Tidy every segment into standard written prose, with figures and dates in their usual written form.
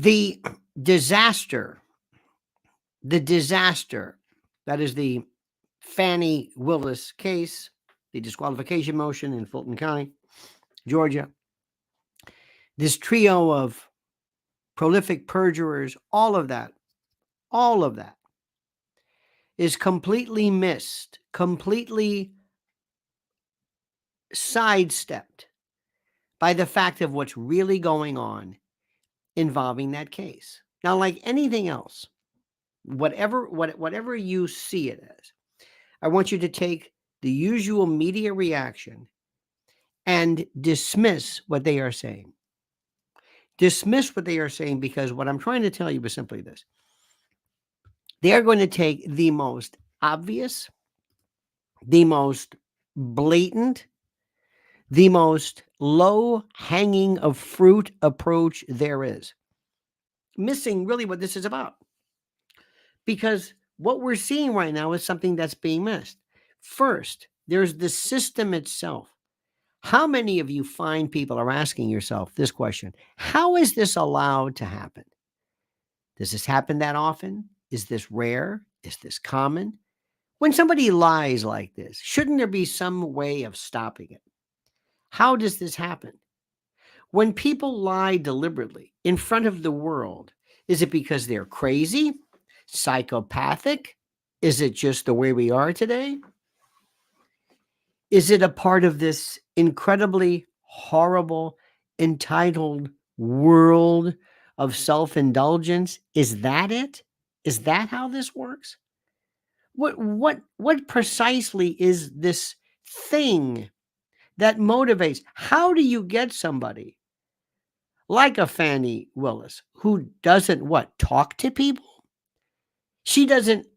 The disaster, that is the Fani Willis case, the disqualification motion in Fulton County, Georgia, this trio of prolific perjurers, all of that is completely missed, completely sidestepped by the fact of what's really going on involving that case. Now, like anything else, whatever you see it as, I want you to take the usual media reaction and dismiss what they are saying. Dismiss what they are saying, because what I'm trying to tell you is simply this. They are going to take the most obvious, the most blatant, the most low-hanging of fruit approach there is, missing really what this is about. Because what we're seeing right now is something that's being missed. First, there's the system itself. How many of you fine people are asking yourself this question? How is this allowed to happen? Does this happen that often? Is this rare? Is this common? When somebody lies like this, shouldn't there be some way of stopping it? How does this happen? When people lie deliberately in front of the world, is it because they're crazy, psychopathic? Is it just the way we are today? Is it a part of this incredibly horrible, entitled world of self-indulgence? Is that it? Is that how this works? What precisely is this thing that motivates? How do you get somebody like a Fani Willis who doesn't talk to people? She doesn't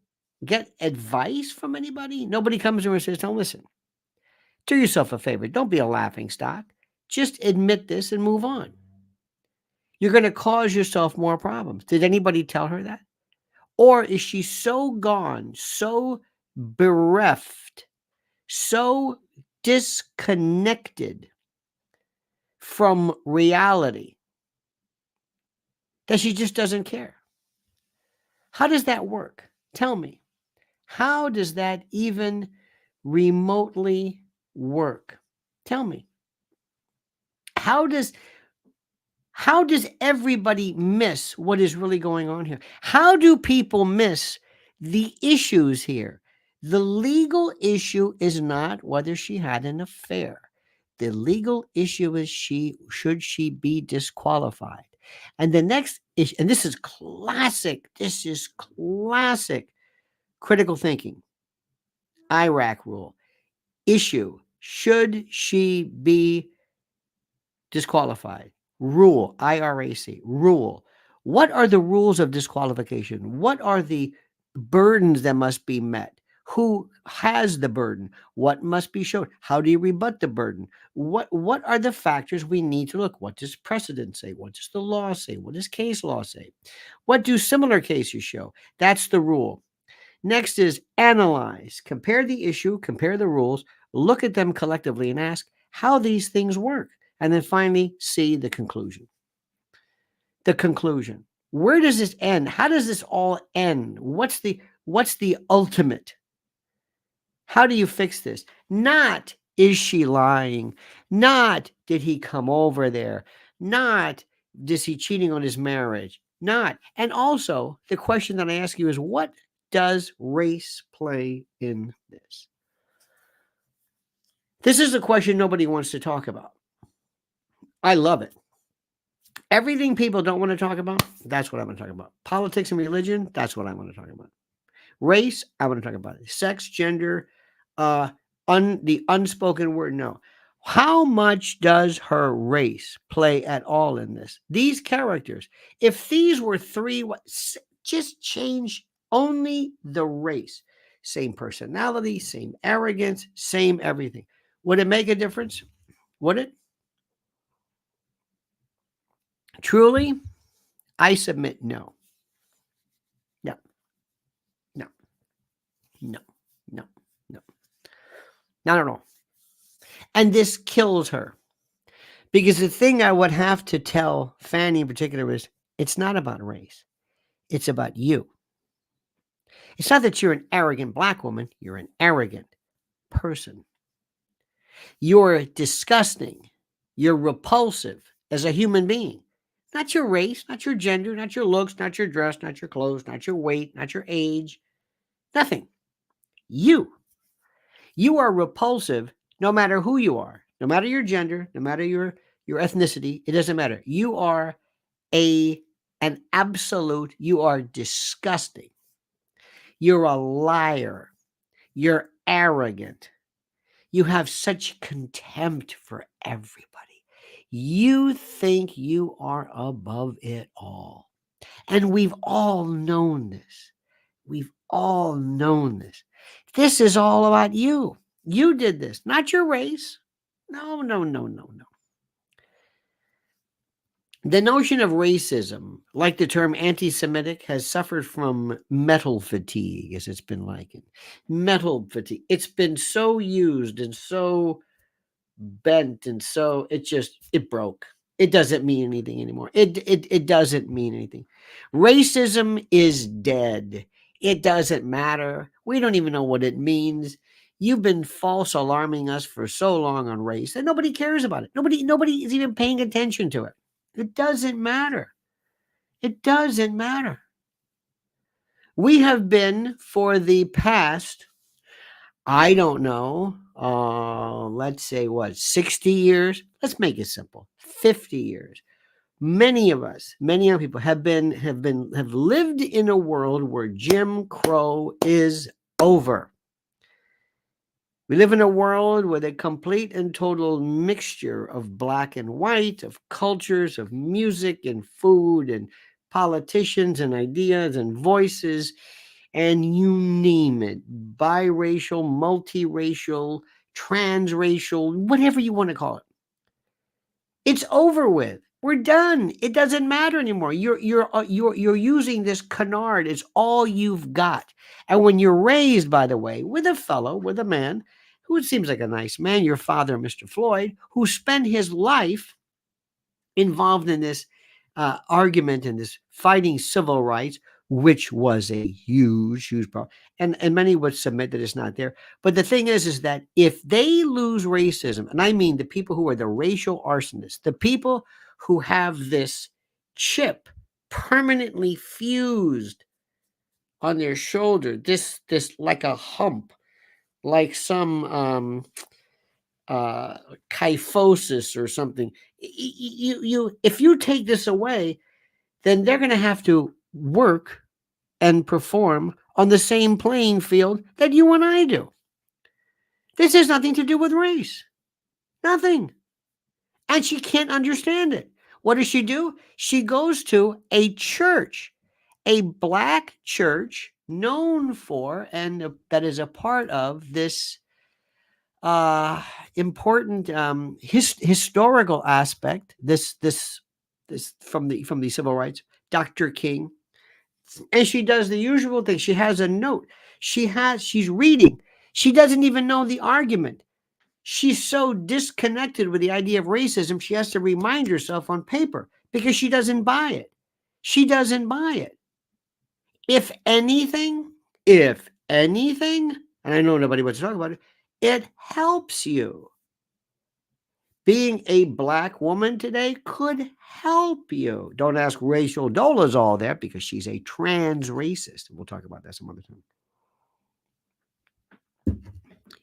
get advice from anybody. Nobody comes to her and says, "Don't listen. Do yourself a favor. Don't be a laughingstock. Just admit this and move on. You're going to cause yourself more problems." Did anybody tell her that? Or is she so gone, so bereft, so disconnected from reality that she just doesn't care? How does that work? Tell me. How does that even remotely work? Tell me. How does everybody miss what is really going on here? How do people miss the issues here? The legal issue is not whether she had an affair. The legal issue is should she be disqualified? And the next issue, and this is classic critical thinking, IRAC rule. Issue, should she be disqualified? Rule, IRAC, rule. What are the rules of disqualification? What are the burdens that must be met? Who has the burden? What must be shown? How do you rebut the burden? What are the factors we need to look? What does precedent say? What does the law say? What does case law say? What do similar cases show? That's the rule. Next is analyze. Compare the issue, compare the rules, look at them collectively and ask how these things work. And then finally, see the conclusion. The conclusion. Where does this end? How does this all end? What's the ultimate? How do you fix this? Not, is she lying? Not, did he come over there? Not, is he cheating on his marriage? Not. And also, the question that I ask you is, what does race play in this? This is a question nobody wants to talk about. I love it. Everything people don't want to talk about, that's what I want to talk about. Politics and religion, that's what I want to talk about. Race, I want to talk about it. Sex, gender, the unspoken word, no. How much does her race play at all in this? These characters, if these were three, just change only the race. Same personality, same arrogance, same everything. Would it make a difference? Would it? Truly, I submit no. No. No. No. No. No. Not at all. And this kills her. Because the thing I would have to tell Fani in particular is, It's not about race. It's about you. It's not that you're an arrogant black woman. You're an arrogant person. You're disgusting. You're repulsive as a human being. Not your race, not your gender, not your looks, not your dress, not your clothes, not your weight, not your age. Nothing. You. You are repulsive no matter who you are, no matter your gender, no matter your ethnicity. It doesn't matter. You are an absolute, you are disgusting. You're a liar. You're arrogant. You have such contempt for everybody. You think you are above it all. And we've all known this. We've all known this. This is all about you. You did this, not your race. No, no, no, no, no. The notion of racism, like the term anti Semitic, has suffered from metal fatigue, as it's been likened. Metal fatigue. It's been so used and so bent, and so it broke. It doesn't mean anything anymore. It doesn't mean anything. Racism is dead. It doesn't matter. We don't even know what it means. You've been false alarming us for so long on race that nobody cares about it. Nobody is even paying attention to it. It doesn't matter. It doesn't matter. We have been for the past, I don't know, let's say what, 60 years? Let's make it simple. 50 years. Many of us, many young people have lived in a world where Jim Crow is over. We live in a world with a complete and total mixture of black and white, of cultures, of music and food and politicians and ideas and voices, and you name it, biracial, multiracial, transracial, whatever you want to call it. It's over with. We're done. It doesn't matter anymore. You're using this canard. It's all you've got. And when you're raised, by the way, with a man who seems like a nice man, your father, Mr. Floyd, who spent his life involved in this argument and this fighting civil rights, which was a huge problem. And many would submit that it's not there. But the thing is that if they lose racism, and I mean the people who are the racial arsonists, the people who have this chip permanently fused on their shoulder, this like a hump, like some kyphosis or something. If you take this away, then they're going to have to work and perform on the same playing field that you and I do. This has nothing to do with race. Nothing. And she can't understand it. What does she do? She goes to a church, a black church known for, and that is a part of this important historical aspect. This from the civil rights, Dr. King. And she does the usual thing. She has a note. She's reading. She doesn't even know the argument. She's so disconnected with the idea of racism, she has to remind herself on paper because she doesn't buy it. She doesn't buy it. If anything, and I know nobody wants to talk about it, it helps you. Being a black woman today could help you. Don't ask Rachel Dolezal there because she's a trans racist. We'll talk about that some other time.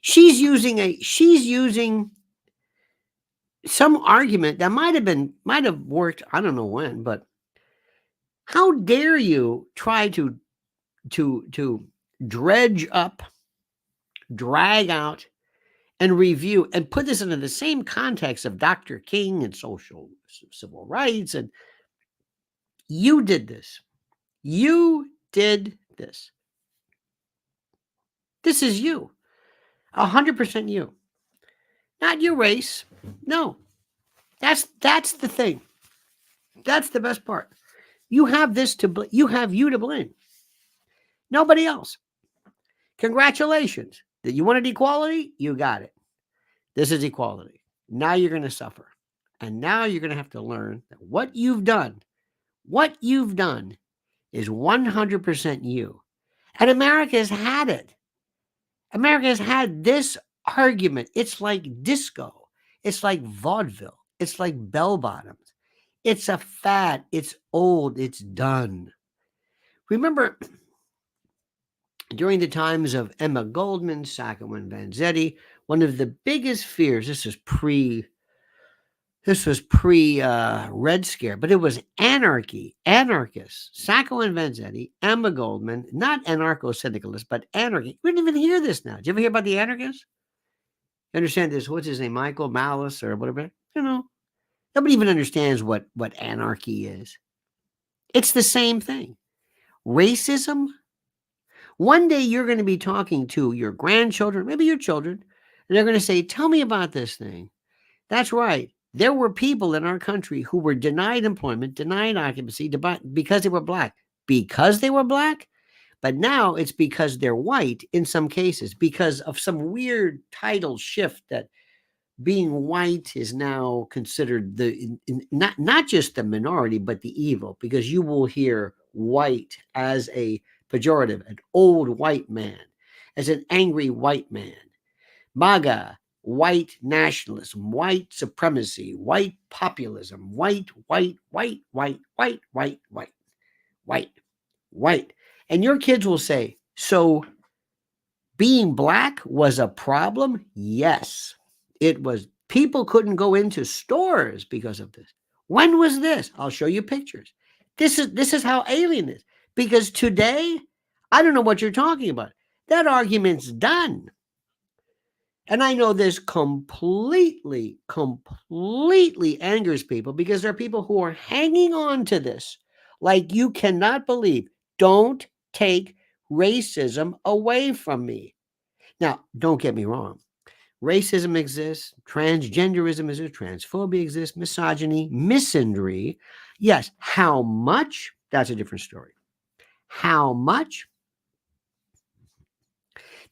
She's using some argument that might have worked. I don't know when, but how dare you try to dredge up, drag out, and review and put this into the same context of Dr. King and civil rights. And you did this. You did this. This is you. 100% you. Not your race. No. That's the thing. That's the best part. You have you have you to blame. Nobody else. Congratulations. That you wanted equality? You got it. This is equality. Now you're going to suffer. And now you're going to have to learn that what you've done What you've done is 100% you. And America has had it. America has had this argument. It's like disco. It's like vaudeville. It's like bell bottoms. It's a fad. It's old. It's done. Remember, during the times of Emma Goldman, Sacco and Vanzetti, one of the biggest fears, this was pre Red Scare, but it was anarchy, anarchists, Sacco and Vanzetti, Emma Goldman, not anarcho-syndicalists, but anarchy. We didn't even hear this now. Did you ever hear about the anarchists? You understand this? What's his name? Michael Malice or whatever? Nobody even understands what anarchy is. It's the same thing. Racism. One day you're going to be talking to your grandchildren, maybe your children, and they're going to say, tell me about this thing. That's right. There were people in our country who were denied employment, denied occupancy because they were black. Because they were black? But now it's because they're white in some cases, because of some weird title shift that being white is now considered not just the minority, but the evil, because you will hear white as a pejorative, an old white man, as an angry white man. MAGA, white nationalism, white supremacy, white populism, white, white, white, white, white, white, white, white, white. And your kids will say, so being black was a problem? Yes, it was. People couldn't go into stores because of this. When was this? I'll show you pictures. This is how alien it is. Because today, I don't know what you're talking about. That argument's done. And I know this completely angers people, because there are people who are hanging on to this like you cannot believe. Don't take racism away from me. Now, don't get me wrong. Racism exists, transgenderism exists, transphobia exists, misogyny, misandry. Yes. How much? That's a different story. How much?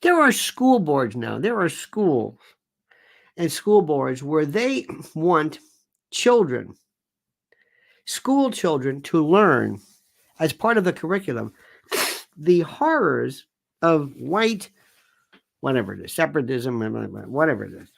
There are school boards now. There are schools and school boards where they want children, school children, to learn as part of the curriculum the horrors of white, whatever it is, separatism, whatever it is.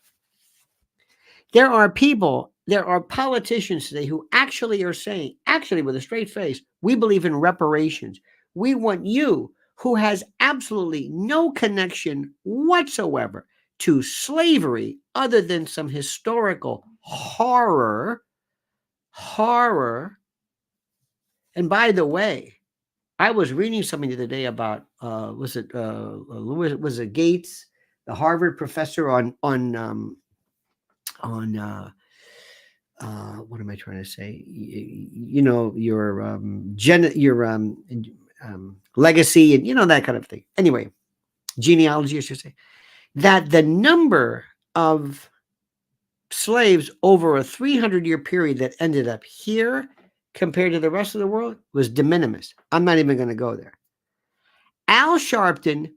There are politicians today who actually are saying, actually with a straight face, we believe in reparations. We want you, who has absolutely no connection whatsoever to slavery other than some historical horror. And by the way, I was reading something the other day about was it Gates, the Harvard professor on what am I trying to say? Your legacy, and that kind of thing. Anyway, genealogy, I should say, that the number of slaves over a 300-year period that ended up here compared to the rest of the world was de minimis. I'm not even going to go there. Al Sharpton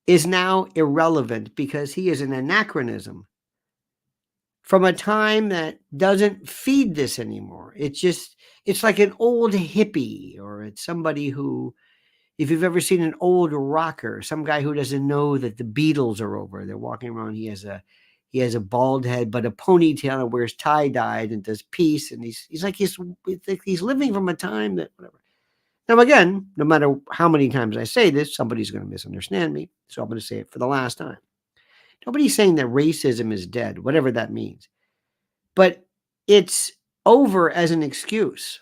is now irrelevant because he is an anachronism from a time that doesn't feed this anymore. It's like an old hippie, or it's somebody who, if you've ever seen an old rocker, some guy who doesn't know that the Beatles are over. They're walking around. He has a bald head, but a ponytail, and wears tie-dyed and does peace. And he's living from a time that whatever. Now, again, no matter how many times I say this, somebody's going to misunderstand me. So I'm going to say it for the last time. Nobody's saying that racism is dead, whatever that means. But it's over as an excuse.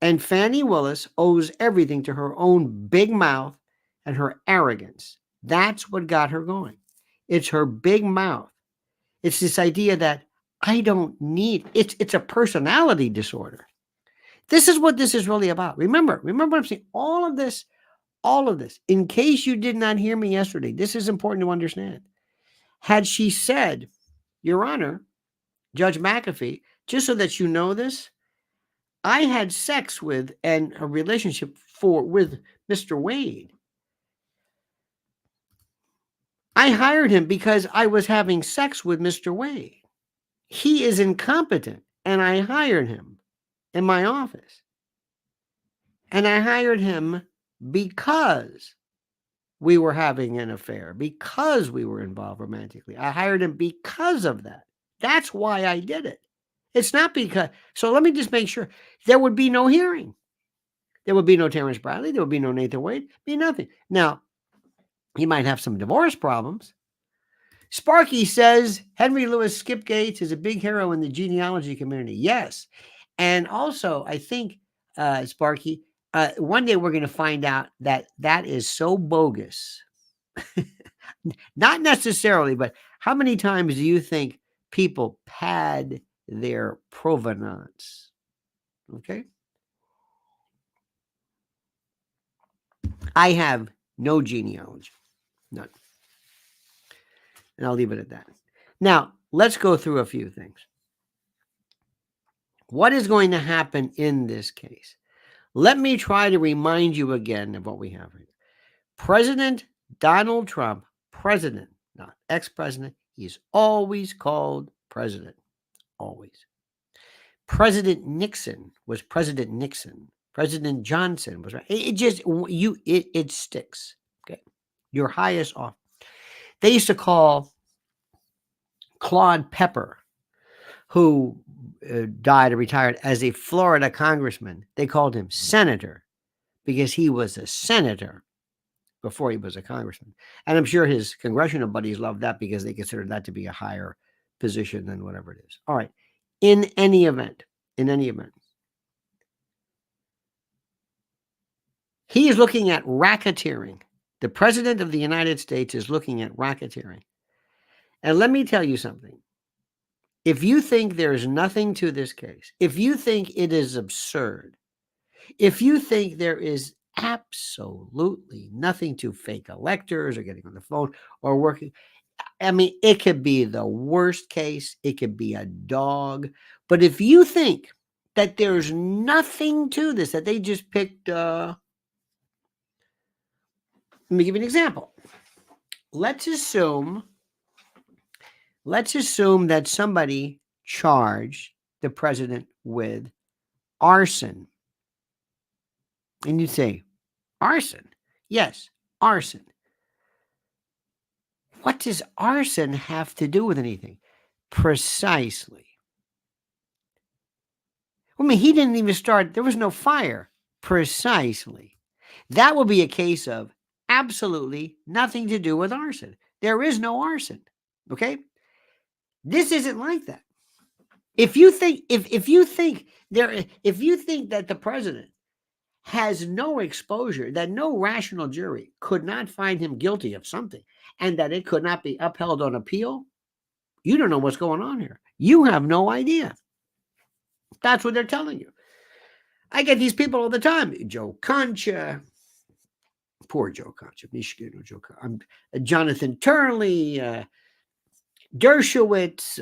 And Fani Willis owes everything to her own big mouth and her arrogance. That's what got her going. It's her big mouth. It's this idea that I don't need, it's a personality disorder. This is what this is really about. Remember what I'm saying. All of this, in case you did not hear me yesterday, this is important to understand. Had she said, Your Honor, Judge McAfee, just so that you know this, I had sex with and a relationship with Mr. Wade. I hired him because I was having sex with Mr. Wade. He is incompetent, and I hired him in my office. And I hired him because we were having an affair, because we were involved romantically. I hired him because of that. That's why I did it. It's not because. So let me just make sure there would be no hearing. There would be no Terrence Bradley. There would be no Nathan Wade. Be nothing. Now, he might have some divorce problems. Sparky says Henry Louis Skip Gates is a big hero in the genealogy community. Yes. And also, I think, Sparky, one day we're going to find out that that is so bogus. Not necessarily, but how many times do you think people pad their provenance? Okay. I have no genealogy, none. And I'll leave it at that. Now, let's go through a few things. What is going to happen in this case? Let me try to remind you again of what we have here. President Donald Trump, president, not ex-president, he's always called president, always. President Nixon was President Nixon. President Johnson was right. It sticks. Okay, your highest office. They used to call Claude Pepper, who died or retired as a Florida congressman. They called him senator because he was a senator before he was a congressman. And I'm sure his congressional buddies loved that because they considered that to be a higher position than whatever it is. All right. In any event, he is looking at racketeering. The president of the United States is looking at racketeering. And let me tell you something. If you think there's nothing to this case, if you think it is absurd, if you think there is absolutely nothing to fake electors or getting on the phone or working, I mean, it could be the worst case. It could be a dog. But if you think that there's nothing to this, that they just picked, let me give you an example. Let's assume that somebody charged the president with arson. And you say, arson? Yes, arson. What does arson have to do with anything? Precisely. I mean, he didn't even start. There was no fire. Precisely. That will be a case of absolutely nothing to do with arson. There is no arson. Okay? This isn't like that. If you think that the president has no exposure, that no rational jury could not find him guilty of something, and that it could not be upheld on appeal, you don't know what's going on here. You have no idea. That's what they're telling you. I get these people all the time. Joe Concha, poor Joe Concha, Michigan, Joe Concha, Jonathan Turley, Dershowitz.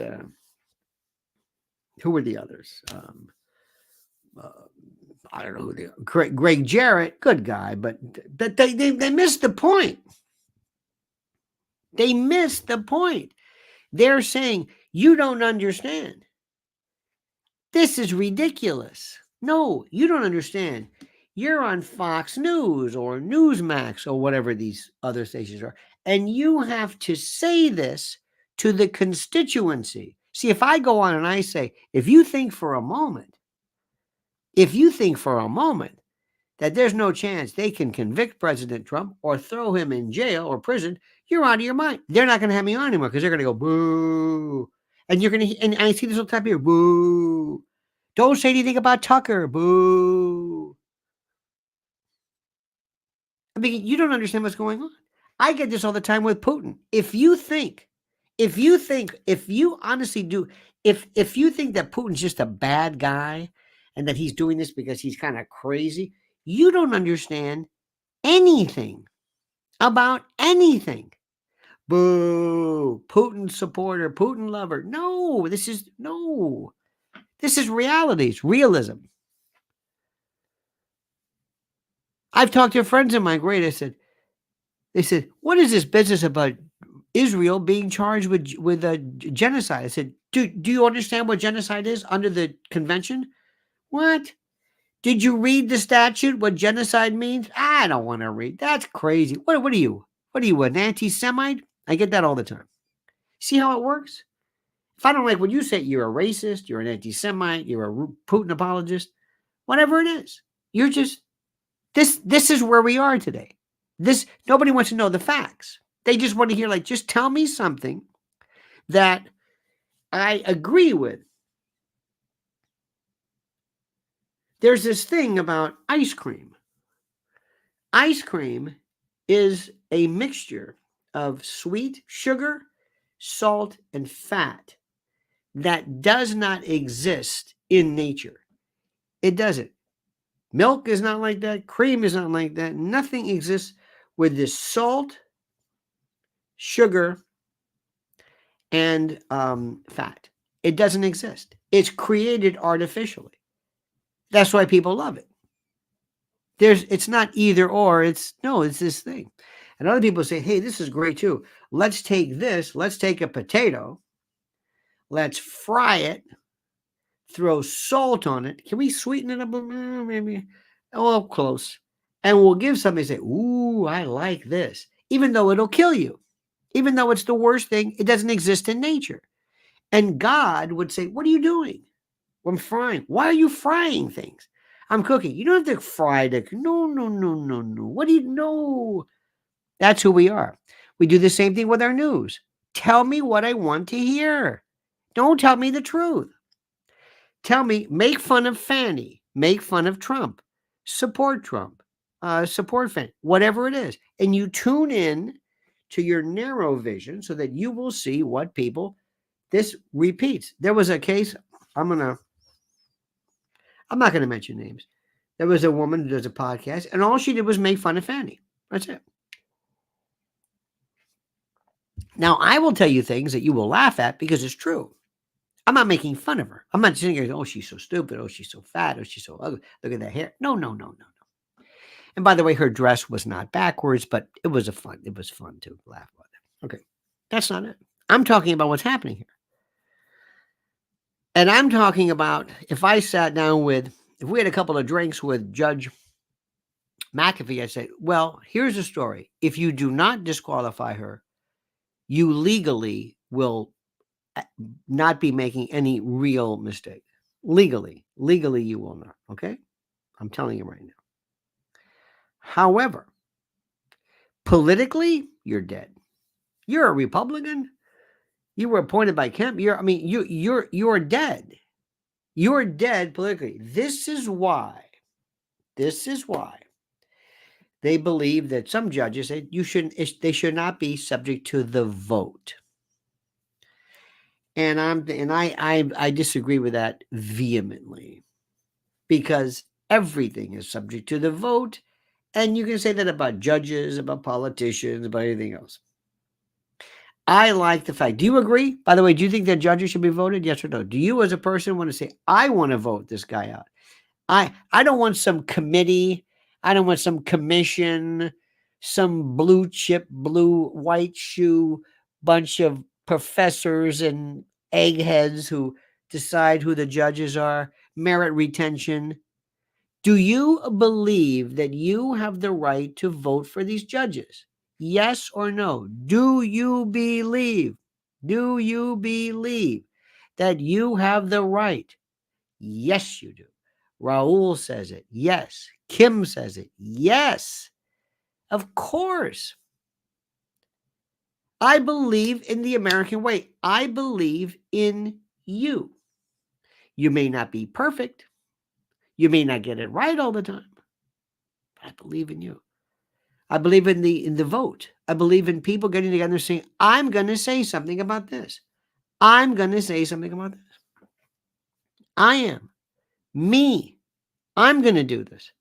Who were the others? I don't know who they are. Greg Jarrett, good guy, but they missed the point. They missed the point. They're saying, you don't understand. This is ridiculous. No, you don't understand. You're on Fox News or Newsmax or whatever these other stations are, and you have to say this to the constituency. See, if I go on and I say, if you think for a moment that there's no chance they can convict President Trump or throw him in jail or prison, you're out of your mind. They're not going to have me on anymore because they're going to go, boo. And you're going to, and I see this whole type here, boo. Don't say anything about Tucker, boo. I mean, you don't understand what's going on. I get this all the time with Putin. If you think that Putin's just a bad guy and that he's doing this because he's kind of crazy, you don't understand anything about anything. Boo, Putin supporter, Putin lover. No, this is reality. It's realism. I've talked to friends of mine, great. They said, what is this business about Israel being charged with a genocide? I said, do you understand what genocide is under the convention? What? Did you read the statute, what genocide means? I don't want to read. That's crazy. What are you? What are you, an anti-Semite? I get that all the time. See how it works? If I don't like what you say, you're a racist, you're an anti-Semite, you're a Putin apologist, whatever it is. You're just this is where we are today. This nobody wants to know the facts. They just want to hear, like, just tell me something that I agree with. There's this thing about ice cream. Ice cream is a mixture of sweet sugar, salt, and fat that does not exist in nature. It doesn't. Milk is not like that. Cream is not like that. Nothing exists with this salt, sugar, and fat. It doesn't exist. It's created artificially. That's why people love it. It's not either or. It's this thing. And other people say, hey, this is great too. Let's take a potato, let's fry it, throw salt on it. Can we sweeten it up? Maybe. Oh, close. And we'll give somebody, say, ooh, I like this. Even though it'll kill you. Even though it's the worst thing, it doesn't exist in nature. And God would say, what are you doing? Well, I'm frying. Why are you frying things? I'm cooking. You don't have to fry the. No. What do you know? That's who we are. We do the same thing with our news. Tell me what I want to hear. Don't tell me the truth. Tell me, make fun of Fani, make fun of Trump, support Trump, support Fani, whatever it is. And you tune in to your narrow vision so that you will see what people, this repeats. There was a case, I'm not going to mention names. There was a woman who does a podcast, and all she did was make fun of Fani. That's it. Now, I will tell you things that you will laugh at because it's true. I'm not making fun of her. I'm not sitting here, oh, she's so stupid. Oh, she's so fat. Oh, she's so ugly. Look at that hair. No. And by the way, her dress was not backwards, but it was fun to laugh about that. Okay. That's not it. I'm talking about what's happening here. And I'm talking about if we had a couple of drinks with Judge McAfee, I'd say, well, here's the story. If you do not disqualify her, you legally will not be making any real mistake. Legally, you will not. Okay? I'm telling you right now. However, politically, you're dead. You're a Republican. You were appointed by Kemp. You're dead. You're dead politically. This is why they believe that some judges say they should not be subject to the vote. And I disagree with that vehemently, because everything is subject to the vote, and you can say that about judges, about politicians, about anything else. I like the fact. Do you agree? By the way, do you think that judges should be voted? Yes or no? Do you, as a person, want to say, I want to vote this guy out? I don't want some committee. I don't want some commission, some blue chip, blue white shoe bunch of professors and eggheads who decide who the judges are, merit retention. Do you believe that you have the right to vote for these judges? Yes or no? Do you believe that you have the right? Yes, you do. Raul says it. Yes. Kim says it. Yes. Of course. I believe in the American way. I believe in you. You may not be perfect. You may not get it right all the time. But I believe in you. I believe in the vote. I believe in people getting together and saying, I'm going to say something about this. I'm going to say something about this. I am. Me. I'm going to do this.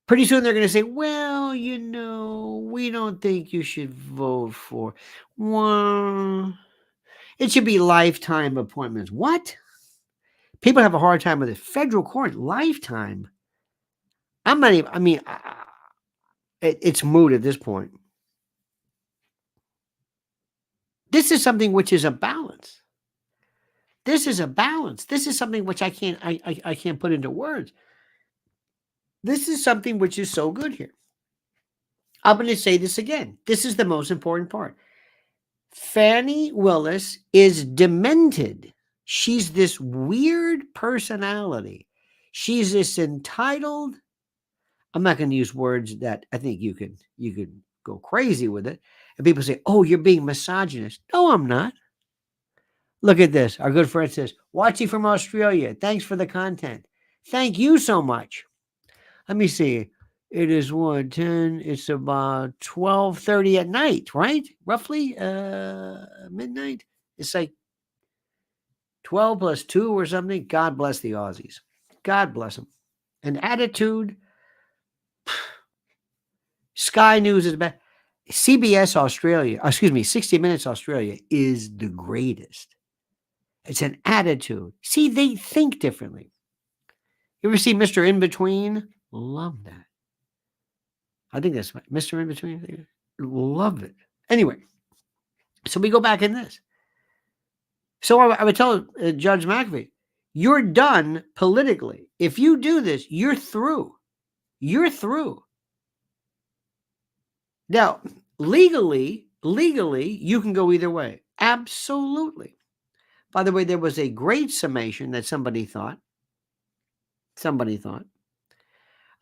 Pretty soon they're going to say, well, we don't think you should vote for. Well, it should be lifetime appointments. What? People have a hard time with it. Federal court, lifetime. I'm not even, it's moot at this point. This is something which is a balance. This is a balance. This is something which I can't put into words. This is something which is so good here. I'm going to say this again. This is the most important part. Fani Willis is demented. She's this weird personality. She's this entitled. I'm not going to use words that I think you could go crazy with it. And people say, "Oh, you're being misogynist." No, I'm not. Look at this. Our good friend says, "Watching from Australia. Thanks for the content." Thank you so much. Let me see. It is 1:10. It's about 12:30 at night, right? Roughly midnight. It's like 12 plus 2 or something. God bless the Aussies. God bless them. An attitude. Sky News is bad. CBS Australia, 60 Minutes Australia is the greatest. It's an attitude. See, they think differently. You ever see Mr. In Between? Love that. I think that's Mr. In Between. Love it. Anyway, so we go back in this. So I would tell Judge McAfee, you're done politically. If you do this, you're through. You're through. Now, legally, you can go either way. Absolutely. By the way, there was a great summation that somebody thought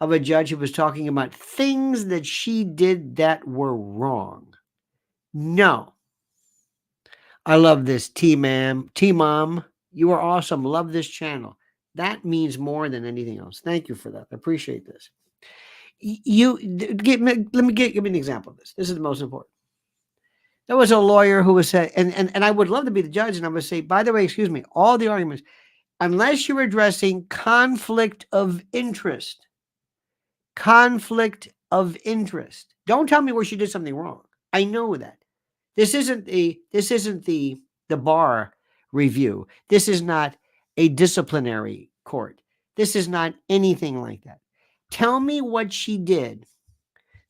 of a judge who was talking about things that she did that were wrong. No. I love this, T-Mom. You are awesome. Love this channel. That means more than anything else. Thank you for that. I appreciate this. Give me an example of this. This is the most important. There was a lawyer who was saying, and I would love to be the judge, and I would say, by the way, excuse me, all the arguments, unless you're addressing conflict of interest. Conflict of interest. Don't tell me where she did something wrong. I know that. This isn't the bar review. This is not a disciplinary court. This is not anything like that. Tell me what she did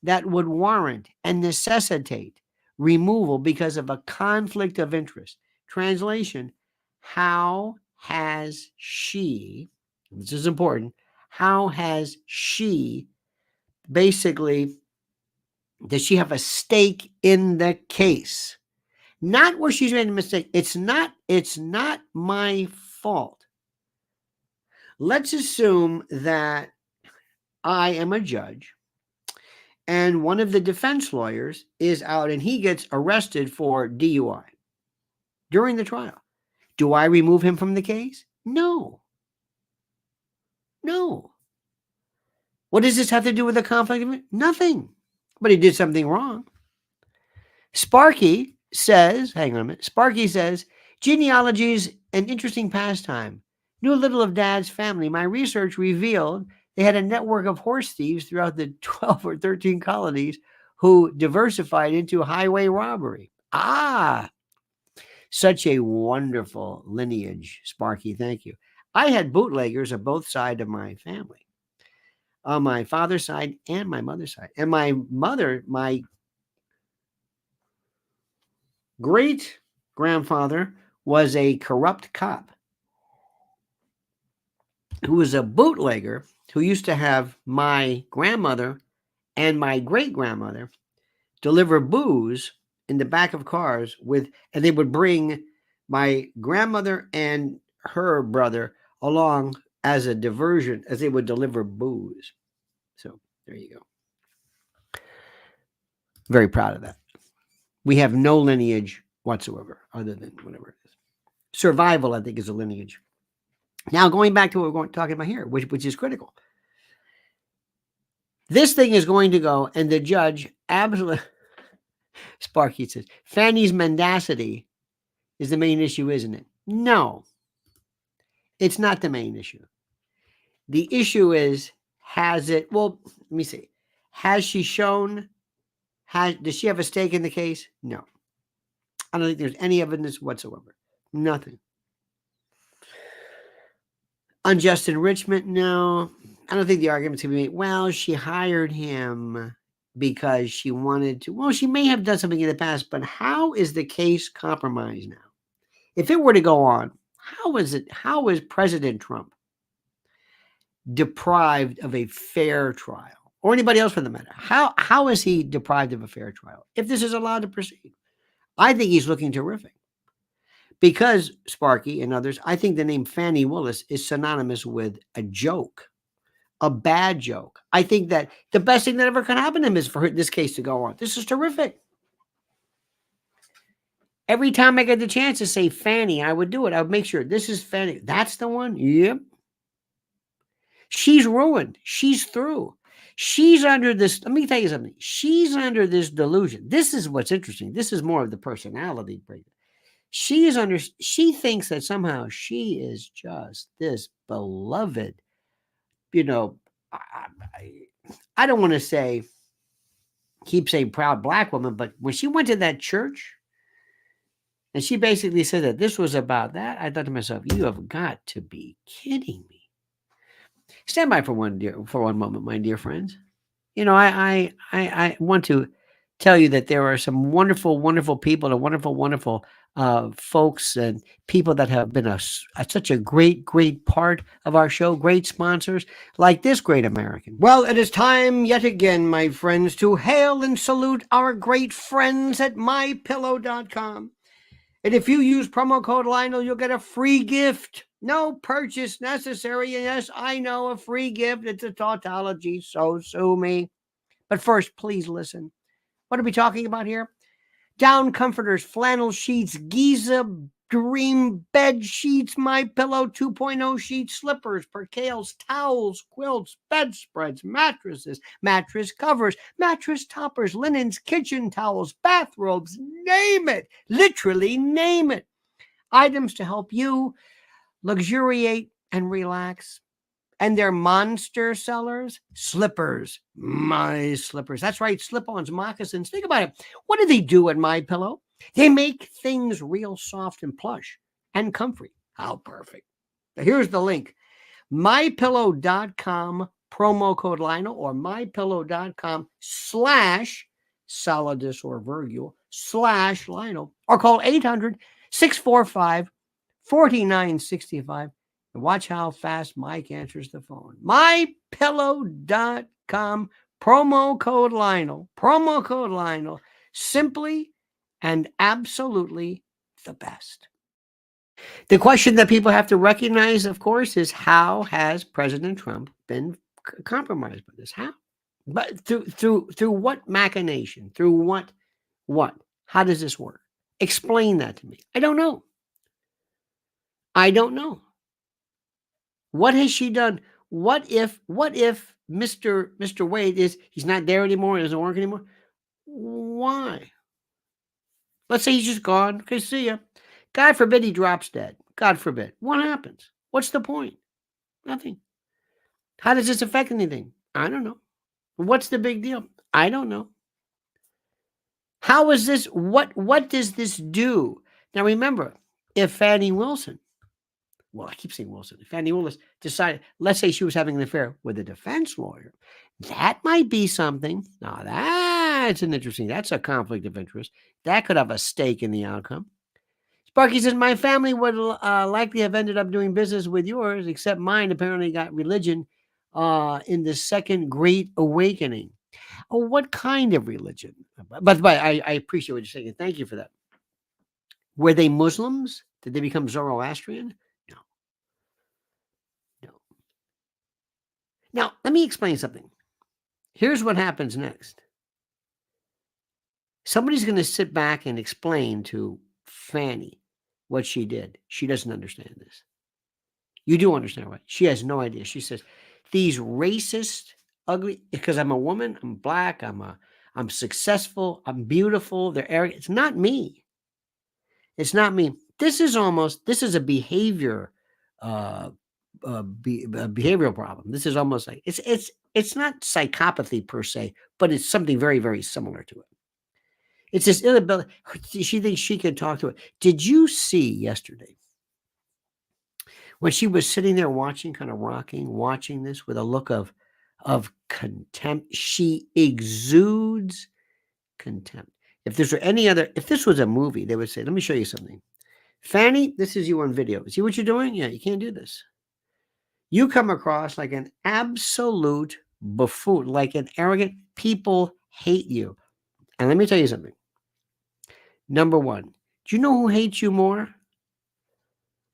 that would warrant and necessitate removal because of a conflict of interest. Translation, how has she, this is important, how has she basically, does she have a stake in the case? Not where she's made a mistake. It's not my fault. Let's assume that I am a judge and one of the defense lawyers is out and he gets arrested for DUI during the trial. Do I remove him from the case? No. What does this have to do with the conflict of interest? Nothing. But he did something wrong. Sparky says, hang on a minute. Sparky says, genealogy is an interesting pastime. Knew a little of Dad's family. My research revealed they had a network of horse thieves throughout the 12 or 13 colonies who diversified into highway robbery. Such a wonderful lineage, Sparky. Thank you. I had bootleggers of both sides of my family, on my father's side and my mother's side. And my mother, my great grandfather, was a corrupt cop who was a bootlegger who used to have my grandmother and my great grandmother deliver booze in the back of cars and they would bring my grandmother and her brother along as a diversion as they would deliver booze. So there you go. Very proud of that. We have no lineage whatsoever other than whatever it is. Survival, I think, is a lineage. Now, going back to what we're talking about here, which is critical. This thing is going to go, and the judge absolutely, Sparky says, Fanny's mendacity is the main issue, isn't it? No, it's not the main issue. The issue is, has it, well, let me see. Has she shown, does she have a stake in the case? No. I don't think there's any evidence whatsoever. Nothing. Unjust enrichment? No. I don't think the argument's going to be made, well, she hired him because she wanted to. Well, she may have done something in the past, but how is the case compromised now? If it were to go on, How is President Trump deprived of a fair trial? Or anybody else for the matter? How is he deprived of a fair trial if this is allowed to proceed? I think he's looking terrific. Because, Sparky and others, I think the name Fani Willis is synonymous with a joke, a bad joke. I think that the best thing that ever could happen to him is for this case to go on. This is terrific. Every time I get the chance to say Fanny, I would do it. I would make sure this is Fanny. That's the one? Yep. She's ruined. She's through. She's under this. Let me tell you something. She's under this delusion. This is what's interesting. This is more of the personality break. She thinks that somehow she is just this beloved, you know, I don't want to keep saying proud black woman, but when she went to that church and she basically said that this was about that, I thought to myself, you have got to be kidding me. Stand by for one moment, my dear friends. You know, I want to tell you that there are some wonderful, wonderful people and wonderful folks and people that have been such a great, great part of our show, great sponsors like this great American. Well, it is time yet again, my friends, to hail and salute our great friends at mypillow.com. And if you use promo code Lionel, you'll get a free gift. No purchase necessary. And yes, I know, a free gift. It's a tautology, so sue me. But first, please listen. What are we talking about here? Down comforters, flannel sheets, Giza Dream bed sheets, My Pillow 2.0 sheets, slippers, percales, towels, quilts, bedspreads, mattresses, mattress covers, mattress toppers, linens, kitchen towels, bathrobes, name it. Literally name it. Items to help you luxuriate and relax. And they're monster sellers. Slippers. My slippers. That's right. Slip-ons, moccasins. Think about it. What do they do at My Pillow? They make things real soft and plush and comfy. How perfect. Now here's the link. MyPillow.com promo code Lionel or MyPillow.com /Solidus or Virgil /Lionel or call 800-645-4965. And watch how fast Mike answers the phone. MyPillow.com, promo code Lionel, simply and absolutely the best. The question that people have to recognize, of course, is how has President Trump been compromised by this? How? But through what machination? Through what? How does this work? Explain that to me. I don't know. What has she done? What if Mr. Wade he's not there anymore, he doesn't work anymore? Why? Let's say he's just gone. Okay, see ya. God forbid he drops dead. God forbid. What happens? What's the point? Nothing. How does this affect anything? I don't know. What's the big deal? I don't know. How is this? What does this do? Now remember, if Fani Wilson, well, I keep saying Wilson, if Fani Willis decided, let's say she was having an affair with a defense lawyer, that might be something. Now that's that's a conflict of interest. That could have a stake in the outcome. Sparky says, my family would likely have ended up doing business with yours, except mine apparently got religion in the Second Great Awakening. Oh, what kind of religion? But I appreciate what you're saying. Thank you for that. Were they Muslims? Did they become Zoroastrian? No. Now, let me explain something. Here's what happens next. Somebody's going to sit back and explain to Fani what she did. She doesn't understand this. You do understand, right? She has no idea. She says, these racist, ugly, because I'm a woman, I'm black, I'm successful, I'm beautiful, they're arrogant. It's not me. It's not me. This is a behavioral problem. This is almost like it's not psychopathy per se, but it's something very, very similar to it. It's this inability. She thinks she can talk to it. Did you see yesterday when she was sitting there watching, kind of watching this with a look of contempt? She exudes contempt. If this was a movie, they would say, let me show you something. Fanny, this is you on video. See what you're doing? Yeah, you can't do this. You come across like an absolute buffoon, like an arrogant. People hate you. And let me tell you something. Number one, do you know who hates you more?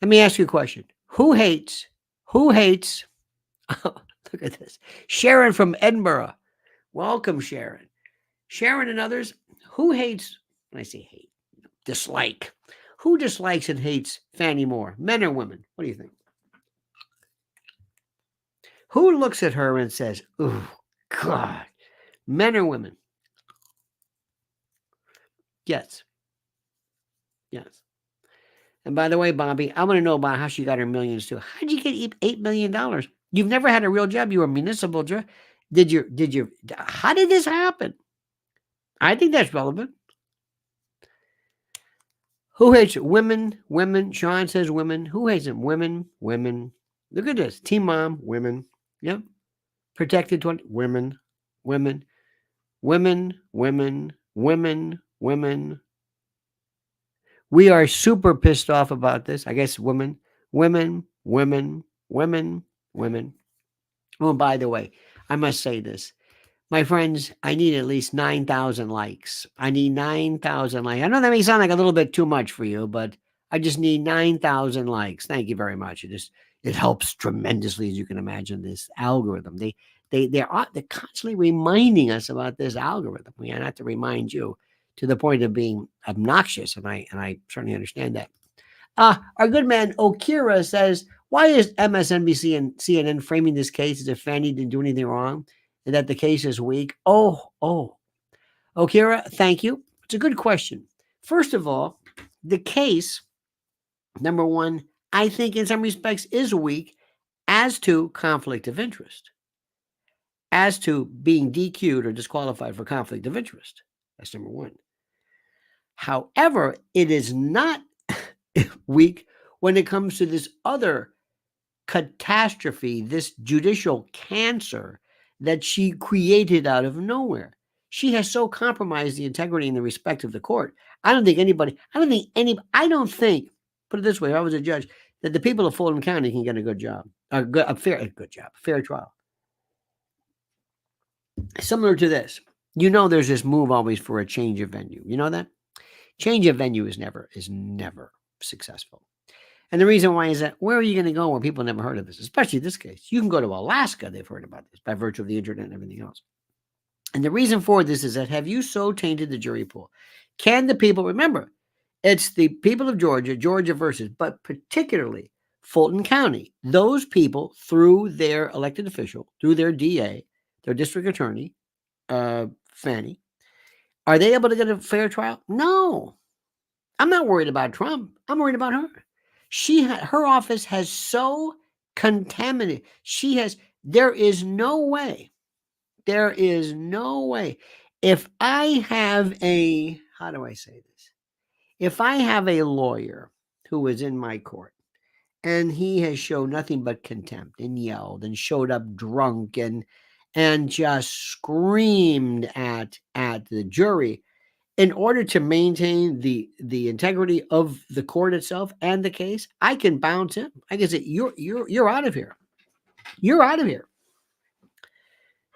Let me ask you a question. Who hates, look at this, Sharon from Edinburgh. Welcome, Sharon. Sharon and others, who hates, when I say hate, dislike, who dislikes and hates Fanny more, men or women? What do you think? Who looks at her and says, oh, God, men or women? Yes. Yes. And by the way, Bobby, I want to know about how she got her millions too. How did you get $8 million? You've never had a real job. You were a municipal job. How did this happen? I think that's relevant. Who hates women? Women. Sean says women. Who hates them? Women. Women. Look at this. Team mom. Women. Yep. Protected 20. Women. Women. Women. Women. Women. Women. We are super pissed off about this. I guess women. Women. Women. Women. Women. Oh, by the way, I must say this. My friends, I need at least 9,000 likes. I need 9,000 likes. I know that may sound like a little bit too much for you, but I just need 9,000 likes. Thank you very much. It helps tremendously, as you can imagine, this algorithm. They're constantly reminding us about this algorithm. We have to remind you to the point of being obnoxious, and I certainly understand that. Our good man Okira says, why is MSNBC and CNN framing this case as if Fanny didn't do anything wrong and that the case is weak? Okira, thank you. It's a good question. First of all, the case, number one, I think in some respects is weak as to conflict of interest, as to being DQ'd or disqualified for conflict of interest. That's number one. However, it is not weak when it comes to this other catastrophe, this judicial cancer that she created out of nowhere. She has so compromised the integrity and the respect of the court. I don't think, put it this way, if I was a judge, that the people of Fulton County can get a good job, a fair trial. Similar to this, there's this move always for a change of venue. You know that? Change of venue is never successful. And the reason why is that where are you going to go where people never heard of this, especially this case? You can go to Alaska. They've heard about this by virtue of the internet and everything else. And the reason for this is that have you so tainted the jury pool? Can the people remember? It's the people of Georgia versus, but particularly Fulton County. Those people, through their elected official, through their DA, their district attorney, Fani, are they able to get a fair trial? No. I'm not worried about Trump. I'm worried about her. Her office has so contaminated. There is no way. If I have how do I say this? If I have a lawyer who is in my court and he has shown nothing but contempt and yelled and showed up drunk and just screamed at the jury, in order to maintain the integrity of the court itself and the case, I can bounce him. I can say, you're out of here. You're out of here.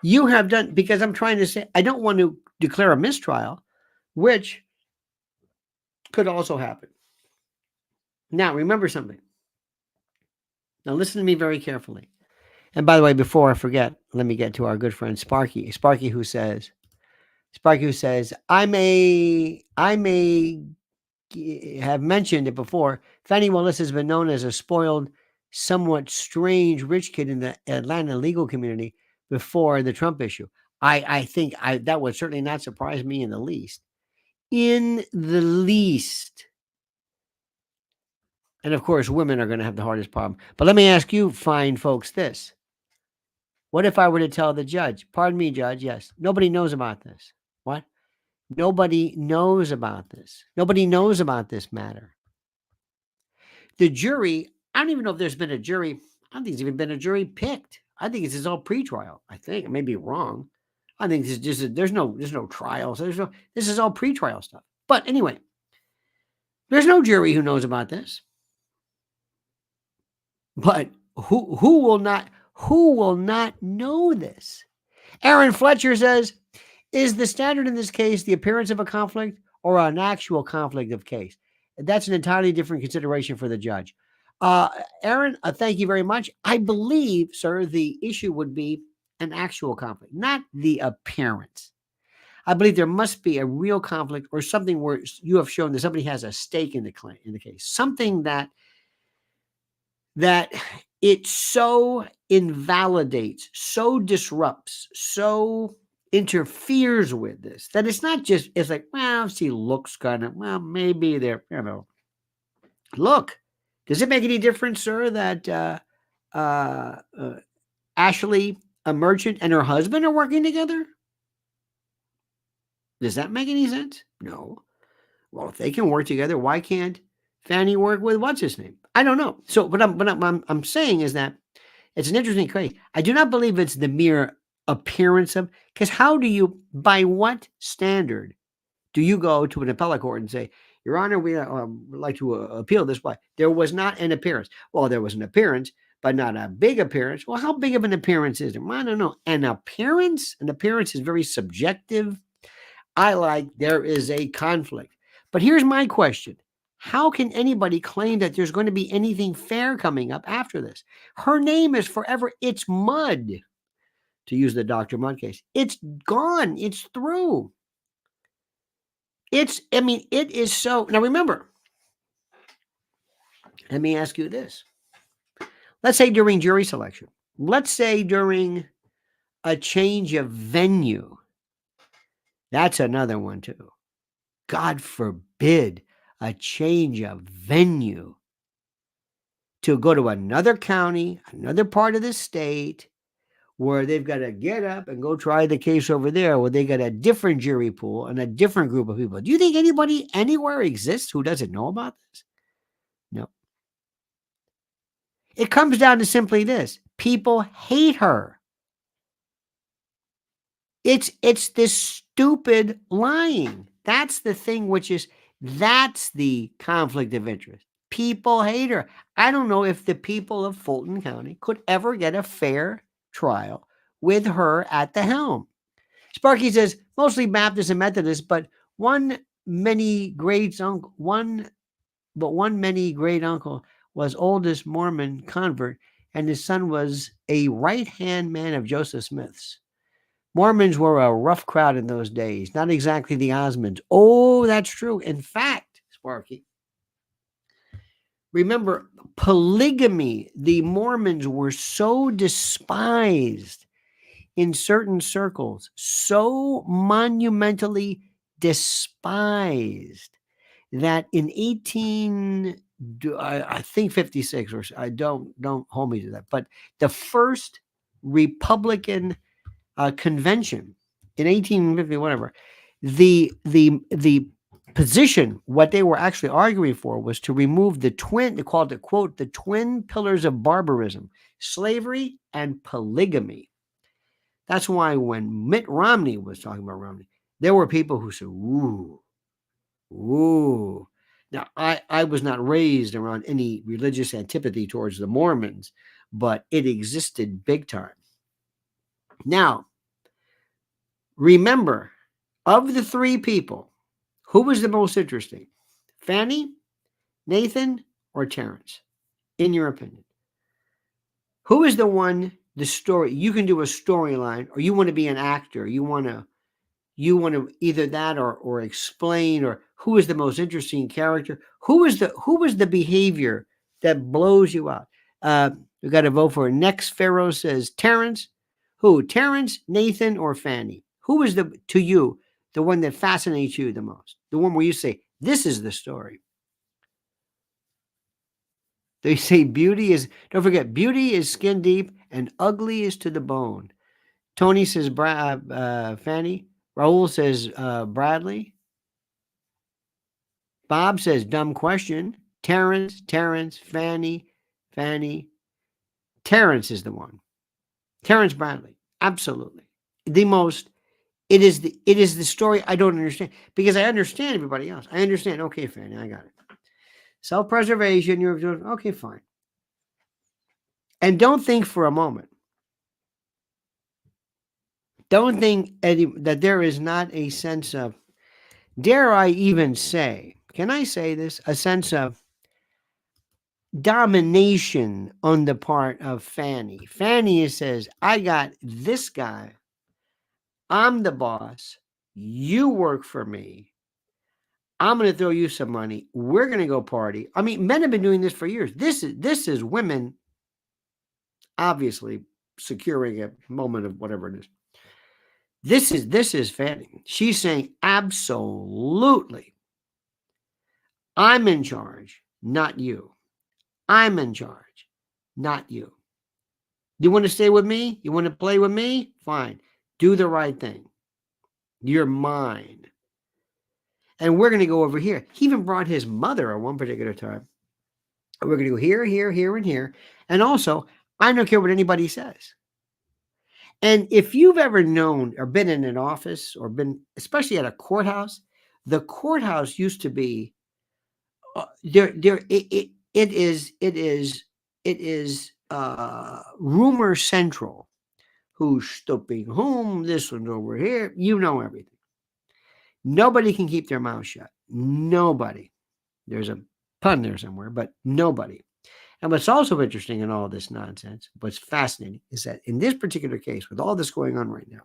You have done, because I'm trying to say, I don't want to declare a mistrial, which could also happen. Now, remember something. Now, listen to me very carefully. And by the way, before I forget, let me get to our good friend Sparky. Sparky who says, I may have mentioned it before. Fani Willis has been known as a spoiled, somewhat strange rich kid in the Atlanta legal community before the Trump issue. I think that would certainly not surprise me in the least. In the least. And of course, women are going to have the hardest problem. But let me ask you, fine folks, this. What if I were to tell the judge, pardon me, judge, yes, nobody knows about this. What? Nobody knows about this. Nobody knows about this matter. The jury, I don't even know if there's been a jury. I don't think there's even been a jury picked. I think this is all pretrial. I think I may be wrong. I think this is just there's no trial. So this is all pretrial stuff. But anyway, There's no jury who knows about this. But who will not know this? Aaron Fletcher says, is the standard in this case the appearance of a conflict or an actual conflict of case? That's an entirely different consideration for the judge. Aaron, thank you very much. I believe, sir, the issue would be an actual conflict, not the appearance. I believe there must be a real conflict or something where you have shown that somebody has a stake in the claim, in the case, something that it so invalidates, so disrupts, so interferes with this that it's not just, it's like, well, she looks kind of, well, maybe they're, look, does it make any difference, sir, that Ashley, a merchant, and her husband are working together? Does that make any sense? No. Well, if they can work together, why can't Fanny work with what's his name? I don't know. So, what I'm saying is that it's an interesting case. I do not believe it's the mere appearance of, because how do you, by what standard do you go to an appellate court and say, Your Honor, we would like to appeal this? Why? There was not an appearance. Well, there was an appearance, but not a big appearance. Well, how big of an appearance is there? Well, I don't know. An appearance is very subjective. There is a conflict. But here's my question. How can anybody claim that there's going to be anything fair coming up after this? Her name is forever. It's mud, to use the Dr. Mud case. It's gone. It's through. It is so. Now remember, let me ask you this. Let's say during jury selection. Let's say during a change of venue. That's another one too. God forbid a change of venue to go to another county, another part of the state, where they've got to get up and go try the case over there, where they got a different jury pool and a different group of people. Do you think anybody anywhere exists who doesn't know about this? No. It comes down to simply this. People hate her. It's this stupid lying. That's the thing, that's the conflict of interest. People hate her. I don't know if the people of Fulton County could ever get a fair trial with her at the helm. Sparky says, mostly Baptist and Methodist, but one many great uncle was oldest Mormon convert, and his son was a right-hand man of Joseph Smith's. Mormons were a rough crowd in those days, not exactly the Osmonds. Oh, that's true. In fact, Sparky, remember, polygamy, the Mormons were so despised in certain circles, so monumentally despised, that in 56, or I don't hold me to that, but the first Republican convention in 1850, whatever, the position, what they were actually arguing for, was to remove they called it, quote, the twin pillars of barbarism, slavery and polygamy. That's why when Mitt Romney was talking about Romney, there were people who said, ooh. Now, I was not raised around any religious antipathy towards the Mormons, but it existed big time. Now, remember, of the three people, who was the most interesting? Fanny, Nathan, or Terrence, in your opinion? Who is the one, the story? You can do a storyline, or you want to be an actor. You want to either that or explain, or who is the most interesting character? Who was the behavior that blows you out? We got to vote for it. Next Pharaoh says Terrence. Who? Terrence, Nathan, or Fanny? Who is to you the one that fascinates you the most? The one where you say, this is the story. They say don't forget, beauty is skin deep and ugly is to the bone. Tony says Fanny. Raul says Bradley. Bob says dumb question. Terrence, Fanny. Terrence is the one. Terrence Bradley. Absolutely. It is the story I don't understand, because I understand everybody else. I understand. Okay, Fanny, I got it. Self-preservation, you're doing, okay, fine. And don't think for a moment. Don't think that there is not a sense of, dare I even say, can I say this? A sense of domination on the part of Fani. Fani says, I got this guy. I'm the boss. You work for me. I'm going to throw you some money. We're going to go party. I mean, men have been doing this for years. This is women obviously securing a moment of whatever it is. This is Fanny. She's saying, absolutely, I'm in charge, not you. I'm in charge, not you. You want to stay with me? You want to play with me? Fine. Do the right thing. You're mine. And we're going to go over here. He even brought his mother at one particular time. We're going to go here, here, here, and here. And also, I don't care what anybody says. And if you've ever known or been in an office or been, especially at a courthouse, the courthouse used to be it is rumor central. Who's stooping whom? This one's over here. You know everything. Nobody can keep their mouth shut. Nobody. There's a pun there somewhere, but nobody. And what's also interesting in all this nonsense, what's fascinating, is that in this particular case, with all this going on right now,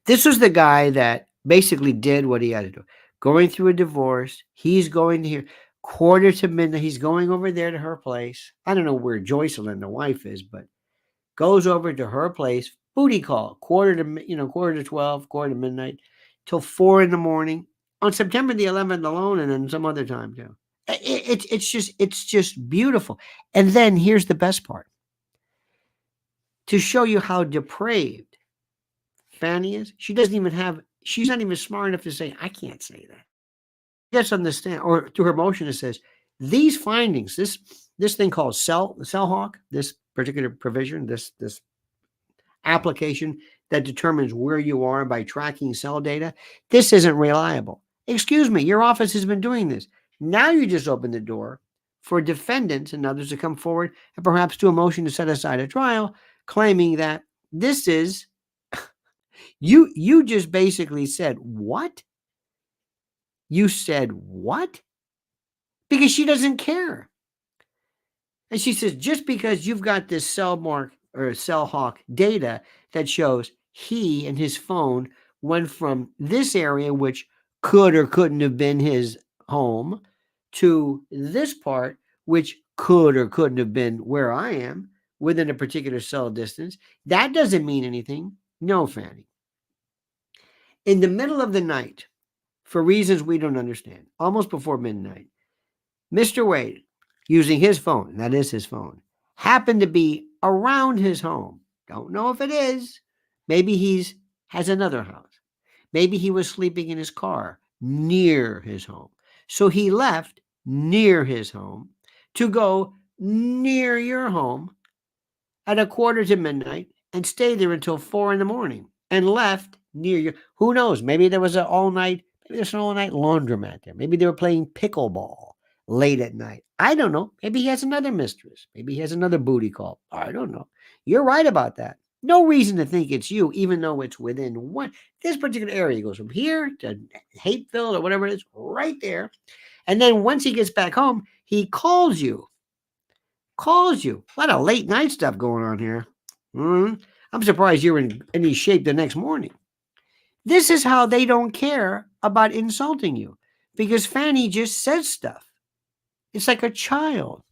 this was the guy that basically did what he had to do. Going through a divorce, he's going to here, quarter to midnight, he's going over there to her place. I don't know where Joycelyn, the wife, is, but goes over to her place, booty call, quarter to 12, quarter to midnight, till 4 a.m. on September the 11th alone, and then some other time too. It's just beautiful. And then here's the best part. To show you how depraved Fanny is, she's not even smart enough to say, I can't say that. Just understand, or through her motion, it says, these findings, this thing called cell hawk, this particular provision, this application that determines where you are by tracking cell data, this isn't reliable. Excuse me, your office has been doing this. Now you just open the door for defendants and others to come forward and perhaps do a motion to set aside a trial, claiming that this is you just basically said what? You said what? Because she doesn't care. And she says, just because you've got this cell mark or cell hawk data that shows he and his phone went from this area, which could or couldn't have been his home, to this part, which could or couldn't have been where I am within a particular cell distance, that doesn't mean anything. No, Fanny. In the middle of the night, for reasons we don't understand, almost before midnight, Mr. Wade, using his phone, that is his phone, happened to be around his home. Don't know if it is. Maybe has another house. Maybe he was sleeping in his car near his home. So he left near his home to go near your home at a quarter to midnight and stay there until 4 a.m. and left near you. Who knows? Maybe there was an all-night laundromat there. Maybe they were playing pickleball late at night. I don't know. Maybe he has another mistress. Maybe he has another booty call. I don't know. You're right about that. No reason to think it's you, even though it's within this particular area. It goes from here to Hateville or whatever it is, right there. And then once he gets back home, he calls you. A lot of late night stuff going on here. I'm surprised you're in any shape the next morning. This is how they don't care about insulting you, because Fanny just says stuff. It's like a child.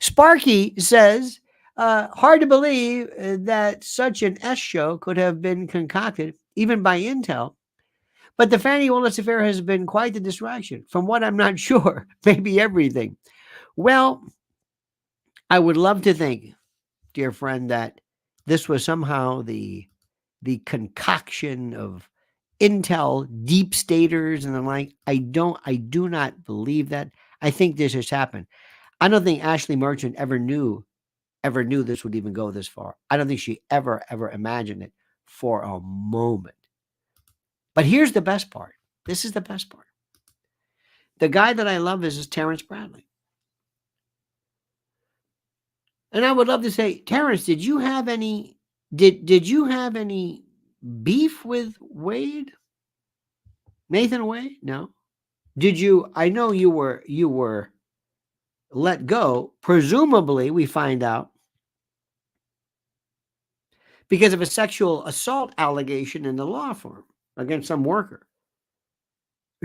Sparky says, hard to believe that such an S show could have been concocted, even by Intel. But the Fanny Willis affair has been quite the distraction. From what I'm not sure, maybe everything. Well, I would love to think, dear friend, that this was somehow the concoction of Intel deep staters and the like. I do not believe that. I think this has happened. I don't think Ashley Merchant ever knew this would even go this far. I don't think she ever imagined it for a moment. But here's the best part. This is the best part. The guy that I love is Terrence Bradley. And I would love to say, Terrence, did you have any beef with Wade? Nathan Wade? No. Did you? I know you were let go. Presumably, we find out because of a sexual assault allegation in the law firm against some worker.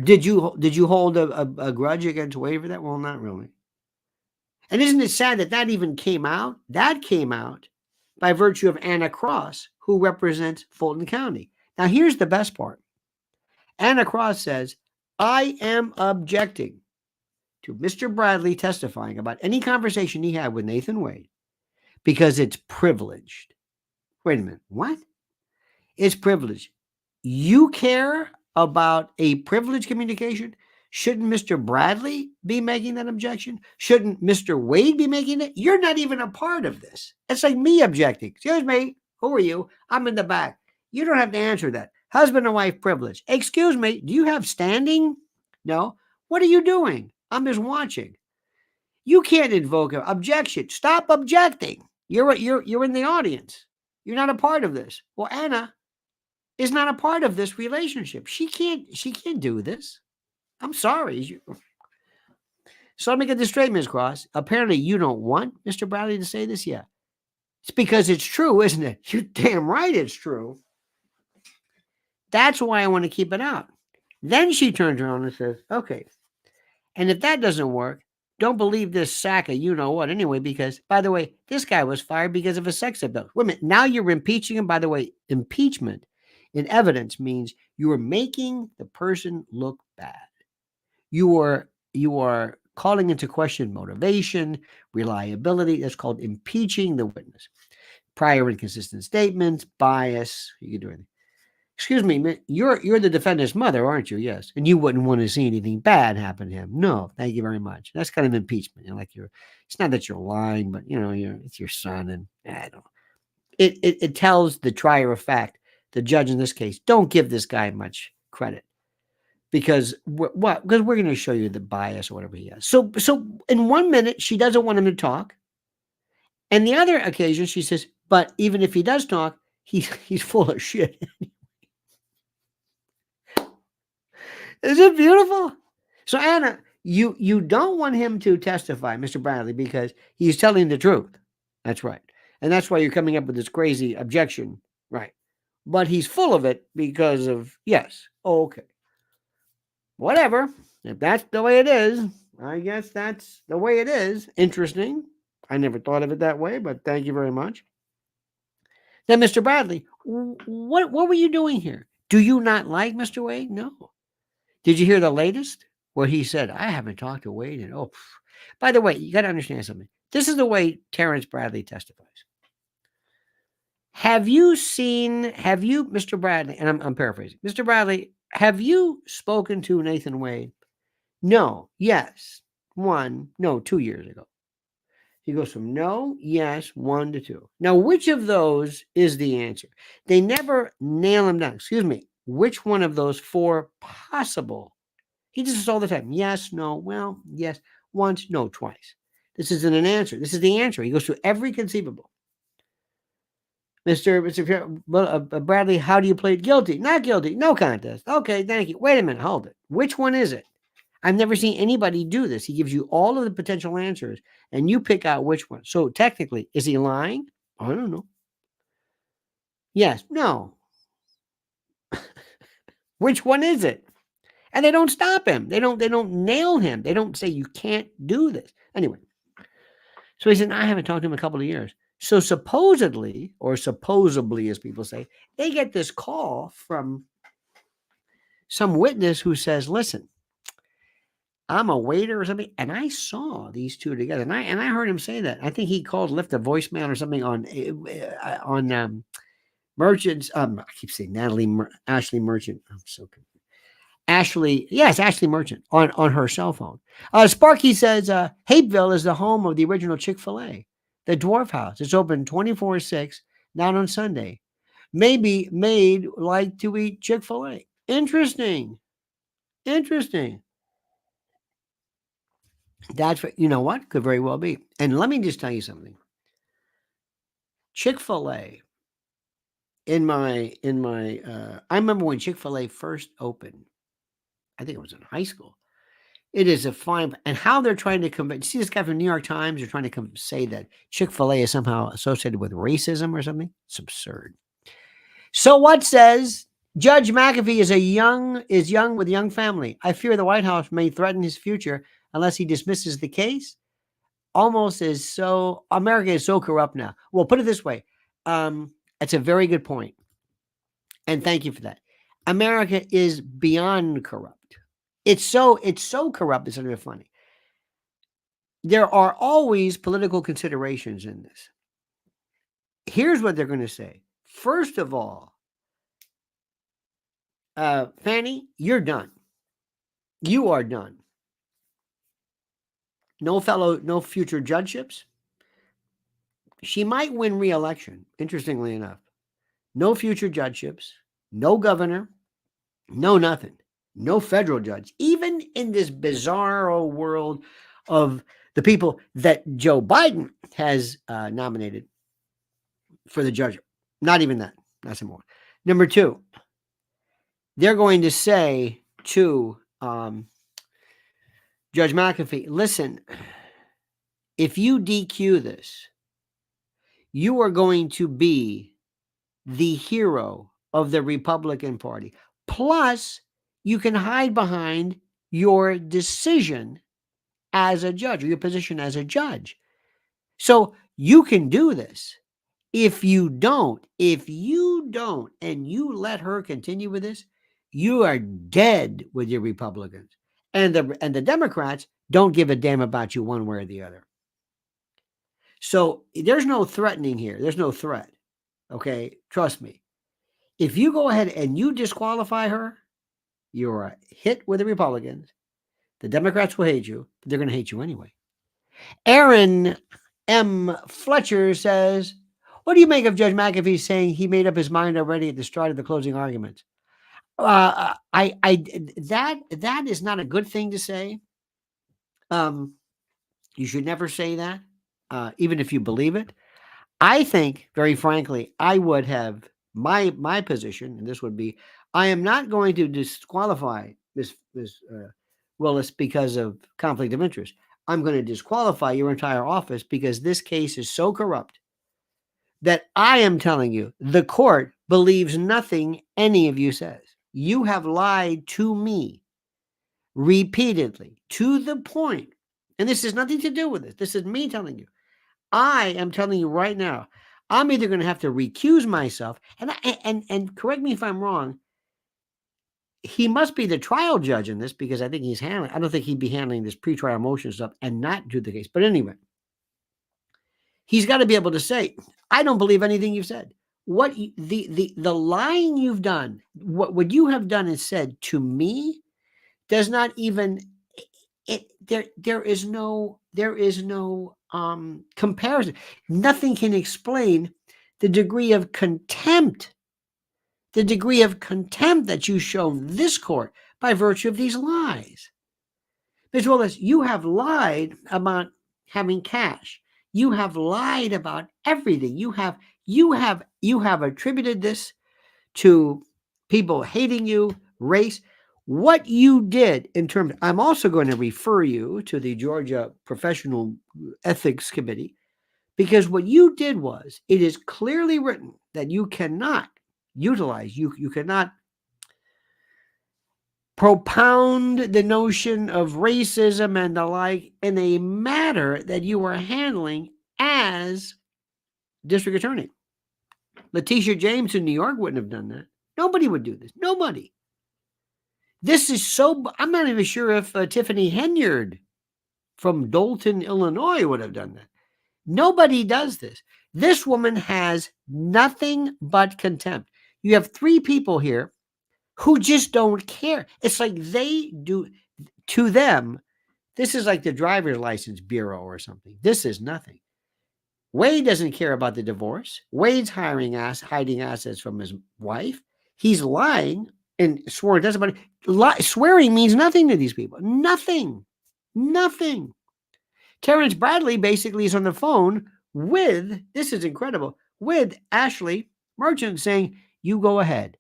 Did you hold a grudge against Wade for that? Well, not really. And isn't it sad that that even came out? That came out by virtue of Anna Cross, who represents Fulton County. Now, here's the best part. Anna Cross says, I am objecting to Mr. Bradley testifying about any conversation he had with Nathan Wade because it's privileged. Wait a minute. What? It's privileged. You care about a privileged communication? Shouldn't Mr. Bradley be making that objection? Shouldn't Mr. Wade be making it? You're not even a part of this. It's like me objecting. Excuse me, who are you? I'm in the back. You don't have to answer that. Husband and wife privilege. Excuse me, do you have standing? No. What are you doing? I'm just watching. You can't invoke an objection. Stop objecting. You're in the audience. You're not a part of this. Well, Anna is not a part of this relationship. She can't do this. I'm sorry. So let me get this straight, Ms. Cross. Apparently you don't want Mr. Bradley to say this? Yeah. It's because it's true, isn't it? You're damn right it's true. That's why I want to keep it out. Then she turns around and says, okay. And if that doesn't work, don't believe this sack of you-know-what anyway, because, by the way, this guy was fired because of a sex abuse. Wait a minute. Now you're impeaching him. By the way, impeachment in evidence means you are making the person look bad. You are calling into question motivation, reliability. That's called impeaching the witness. Prior inconsistent statements, bias. You can do anything. Excuse me, you're the defendant's mother, aren't you? Yes. And you wouldn't want to see anything bad happen to him. No, thank you very much. That's kind of impeachment. It's not that you're lying, but it's your son, and I don't know. It tells the trier of fact, the judge in this case, don't give this guy much credit. Because we're going to show you the bias or whatever he has. So in 1 minute, she doesn't want him to talk. And the other occasion, she says, but even if he does talk, he's full of shit. Is it beautiful? So Anna, you don't want him to testify, Mr. Bradley, because he's telling the truth. That's right. And that's why you're coming up with this crazy objection. Right. But he's full of it because of, yes. Oh, okay. Whatever. If that's the way it is, I guess that's the way it is. Interesting. I never thought of it that way, but thank you very much. Then, Mr. Bradley, what were you doing here? Do you not like Mr. Wade? No. Did you hear the latest? Where he said, I haven't talked to Wade. And by the way, you got to understand something. This is the way Terrence Bradley testifies. Have you, Mr. Bradley, and I'm paraphrasing, Mr. Bradley, have you spoken to Nathan Wade? No, yes, 2 years ago. He goes from no, yes, 1 to 2. Now, which of those is the answer? They never nail him down. Excuse me. Which one of those 4 possible? He does this all the time. Yes, no, well, yes, once, no, twice. This isn't an answer. This is the answer. He goes through every conceivable. Mr. Bradley, how do you plead? Guilty. Not guilty. No contest. Okay, thank you. Wait a minute. Hold it. Which one is it? I've never seen anybody do this. He gives you all of the potential answers, and you pick out which one. So technically, is he lying? I don't know. Yes. No. Which one is it? And they don't stop him. They don't nail him. They don't say you can't do this. Anyway. So he said, I haven't talked to him in a couple of years. So supposedly, or supposedly, as people say, they get this call from some witness who says, listen, I'm a waiter or something, and I saw these two together. And I heard him say that. I think he called, left a voicemail or something on Merchant's, I keep saying Ashley Merchant. I'm so confused. Ashley Merchant on her cell phone. Sparky says, Hapeville is the home of the original Chick-fil-A. The Dwarf House. It's open 24/6, not on Sunday. Maybe Maid like to eat Chick-fil-A. Interesting. That's what, you know what? Could very well be. And let me just tell you something. Chick-fil-A I remember when Chick-fil-A first opened. I think it was in high school. It is a fine, and how they're trying to convince. See this guy from New York Times? They're trying to say that Chick-fil-A is somehow associated with racism or something. It's absurd. So what says Judge McAfee is young with a young family. I fear the White House may threaten his future unless he dismisses the case. Almost is so America is so corrupt now. Well, put it this way. That's a very good point. And thank you for that. America is beyond corrupt. It's so corrupt, it's not even funny. There are always political considerations in this. Here's what they're going to say. First of all, Fani, you're done. You are done. No future judgeships. She might win re-election, interestingly enough. No future judgeships, no governor, no nothing, no federal judge. Even in this bizarro world of the people that Joe Biden has nominated for the judge, not even that, not some more. Number two, they're going to say to Judge McAfee, listen, if you DQ this, you are going to be the hero of the Republican Party. Plus, you can hide behind your decision as a judge or your position as a judge. So you can do this. If you don't, and you let her continue with this, you are dead with your Republicans. And the Democrats don't give a damn about you one way or the other. So there's no threatening here. There's no threat. Okay? Trust me. If you go ahead and you disqualify her, you're a hit with the Republicans. The Democrats will hate you, but they're going to hate you anyway. Aaron M. Fletcher says, what do you make of Judge McAfee saying he made up his mind already at the start of the closing arguments? That is not a good thing to say. You should never say that, even if you believe it. I think, very frankly, I would have my position, and this would be, I am not going to disqualify this Willis because of conflict of interest. I'm going to disqualify your entire office because this case is so corrupt that I am telling you, the court believes nothing any of you says. You have lied to me repeatedly to the point, and this has nothing to do with this. This is me telling you. I am telling you right now, I'm either going to have to recuse myself, and correct me if I'm wrong. He must be the trial judge in this because I think I don't think he'd be handling this pretrial motion stuff and not do the case. But anyway, he's got to be able to say, I don't believe anything you've said. What the lying you've done, what you have done and said to me does not even there is no comparison. Nothing can explain the degree of contempt that you've shown this court by virtue of these lies. Mr. Willis, you have lied about having cash. You have lied about everything. You have attributed this to people hating you, race. What you did in terms, I'm also going to refer you to the Georgia Professional Ethics Committee, because what you did was, it is clearly written that you cannot utilize, you cannot propound the notion of racism and the like in a matter that you were handling as district attorney. Letitia James in New York wouldn't have done that. Nobody would do this. Nobody. This is so, I'm not even sure if Tiffany Henyard from Dolton, Illinois would have done that. Nobody does this. This woman has nothing but contempt. You have three people here who just don't care. It's like they do, to them, this is like the driver's license bureau or something. This is nothing. Wade doesn't care about the divorce. Wade's hiding assets from his wife. He's lying and swearing. Swearing means nothing to these people. Nothing. Terrence Bradley basically is on the phone with, this is incredible, with Ashley Merchant saying, you go ahead.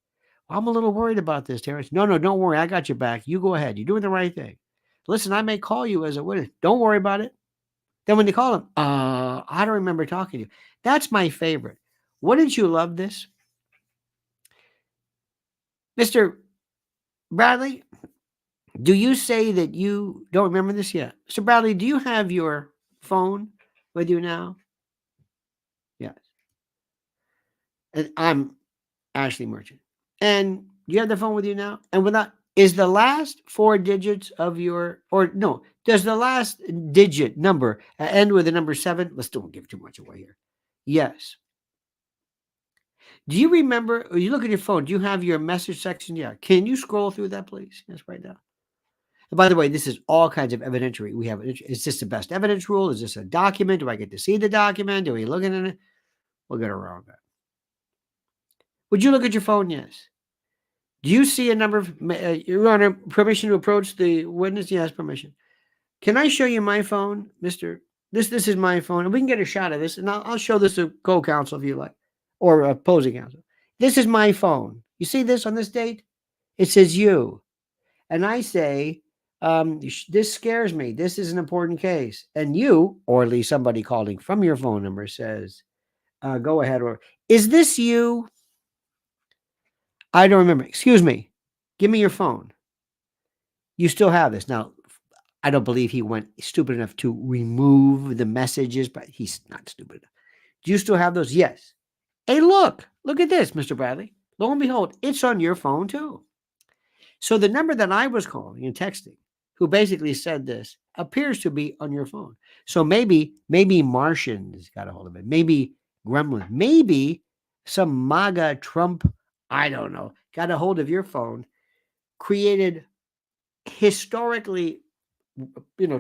I'm a little worried about this, Terrence. No, don't worry. I got your back. You go ahead. You're doing the right thing. Listen, I may call you as a witness. Don't worry about it. Then when they call him, I don't remember talking to you. That's my favorite. Wouldn't you love this? Mr. Bradley, do you say that you don't remember this yet? Mr. Bradley, do you have your phone with you now? Yes. And I'm Ashley Merchant. And you have the phone with you now? And without, is the last 4 digits of your, or no, does the last digit number end with the number 7? Let's don't give too much away here. Yes. Do you remember, or you look at your phone, do you have your message section? Yeah. Can you scroll through that, please? Yes, right now. And by the way, this is all kinds of evidentiary. We have, is this the best evidence rule? Is this a document? Do I get to see the document? Do we look at it? We'll get around that. Would you look at your phone? Yes. Do you see a number of, Your Honor, permission to approach the witness? Yes, permission. Can I show you my phone, Mr.? This is my phone. And we can get a shot of this. And I'll show this to co-counsel if you like, or opposing counsel. This is my phone. You see this on this date? It says you. And I say, this scares me. This is an important case. And you, or at least somebody calling from your phone number says, go ahead. Or is this you? I don't remember. Excuse me. Give me your phone. You still have this. Now, I don't believe he went stupid enough to remove the messages, but he's not stupid enough. Do you still have those? Yes. Hey, look at this, Mr. Bradley. Lo and behold, it's on your phone too. So the number that I was calling and texting, who basically said this, appears to be on your phone. So maybe Martians got a hold of it. Maybe Gremlin. Maybe some MAGA Trump, I don't know, got a hold of your phone, created historically,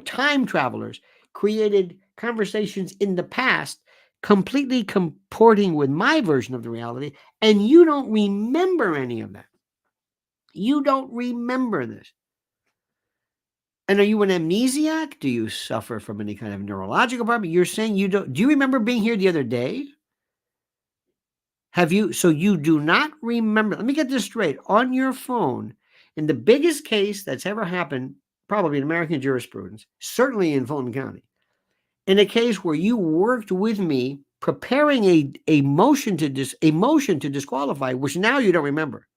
time travelers, created conversations in the past completely comporting with my version of the reality, and you don't remember any of that. You don't remember this. And are you an amnesiac? Do you suffer from any kind of neurological problem? You're saying you don't. Do you remember being here the other day? Have you? So you do not remember. Let me get this straight. On your phone, in the biggest case that's ever happened, probably in American jurisprudence, certainly in Fulton County, in a case where you worked with me preparing a motion to disqualify, which now you don't remember.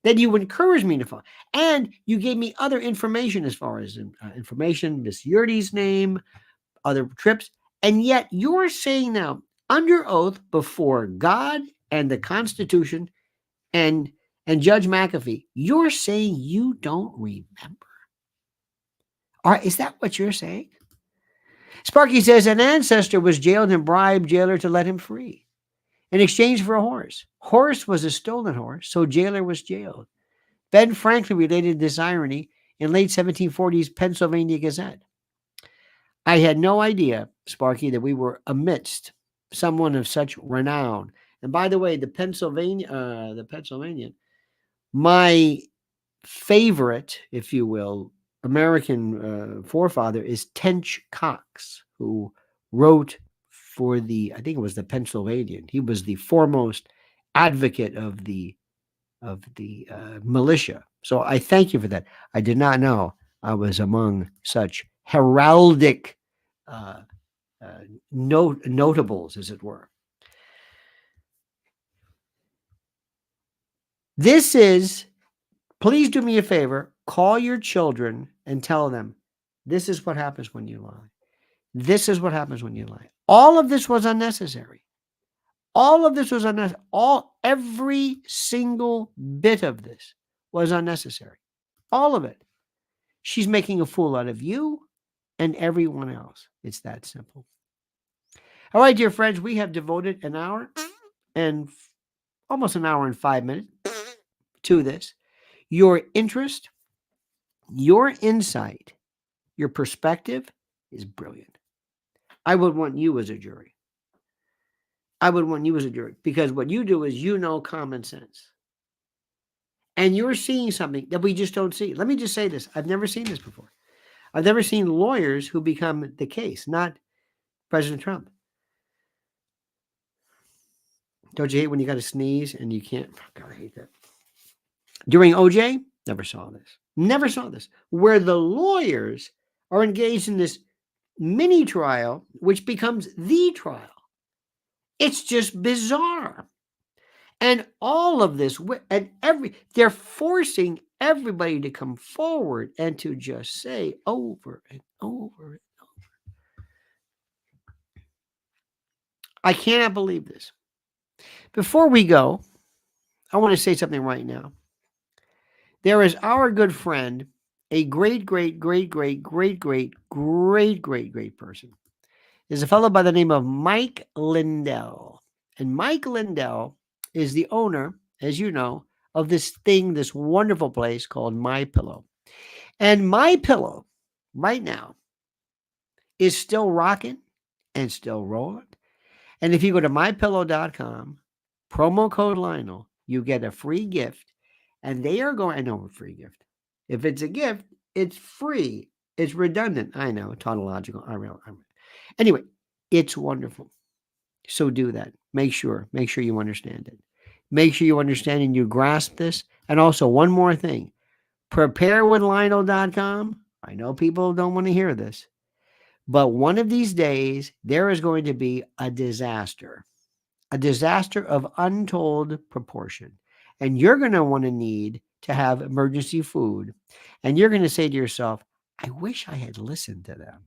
Then you encouraged me to file, and you gave me other information as far as information, Miss Yurdy's name, other trips, and yet you're saying now, under oath before God and the Constitution and Judge McAfee, you're saying you don't remember. Is that what you're saying? Sparky says an ancestor was jailed and bribed jailer to let him free in exchange for a horse. Horse was a stolen horse, so jailer was jailed. Ben Franklin related this irony in late 1740s Pennsylvania Gazette. I had no idea, Sparky, that we were amidst someone of such renown. And by the way, the Pennsylvanian, my favorite, if you will, American forefather is Tench Cox, who wrote for I think it was the Pennsylvanian. He was the foremost advocate of the militia. So I thank you for that. I did not know I was among such heraldic notables, as it were. This is, please do me a favor, call your children and tell them, this is what happens when you lie. This is what happens when you lie. All of this was unnecessary. All of this was unnecessary. Every single bit of this was unnecessary. All of it. She's making a fool out of you and everyone else. It's that simple. All right, dear friends, we have devoted an hour and almost an hour and 5 minutes to this. Your interest, your insight, your perspective is brilliant. I would want you as a jury. Because what you do is common sense. And you're seeing something that we just don't see. Let me just say this. I've never seen this before. I've never seen lawyers who become the case, not President Trump. Don't you hate when you got to sneeze and you can't? God, I hate that. During OJ, never saw this. Never saw this. Where the lawyers are engaged in this mini trial, which becomes the trial. It's just bizarre. And all of this, and they're forcing everybody to come forward and to just say over and over and over. I cannot believe this. Before we go, I want to say something right now. There is our good friend, a great person. There's a fellow by the name of Mike Lindell. And Mike Lindell is the owner, as you know, of this wonderful place called My Pillow. And My Pillow right now is still rocking and still rolling. And if you go to mypillow.com, promo code Lionel, you get a free gift. And they are going, I know a free gift. If it's a gift, it's free. It's redundant. I know, tautological. Anyway, it's wonderful. So do that. Make sure you understand it. Make sure you understand and you grasp this. And also, one more thing. Preparewithlionel.com. I know people don't want to hear this, but one of these days, there is going to be a disaster of untold proportion. And you're going to want to need to have emergency food. And you're going to say to yourself, I wish I had listened to them.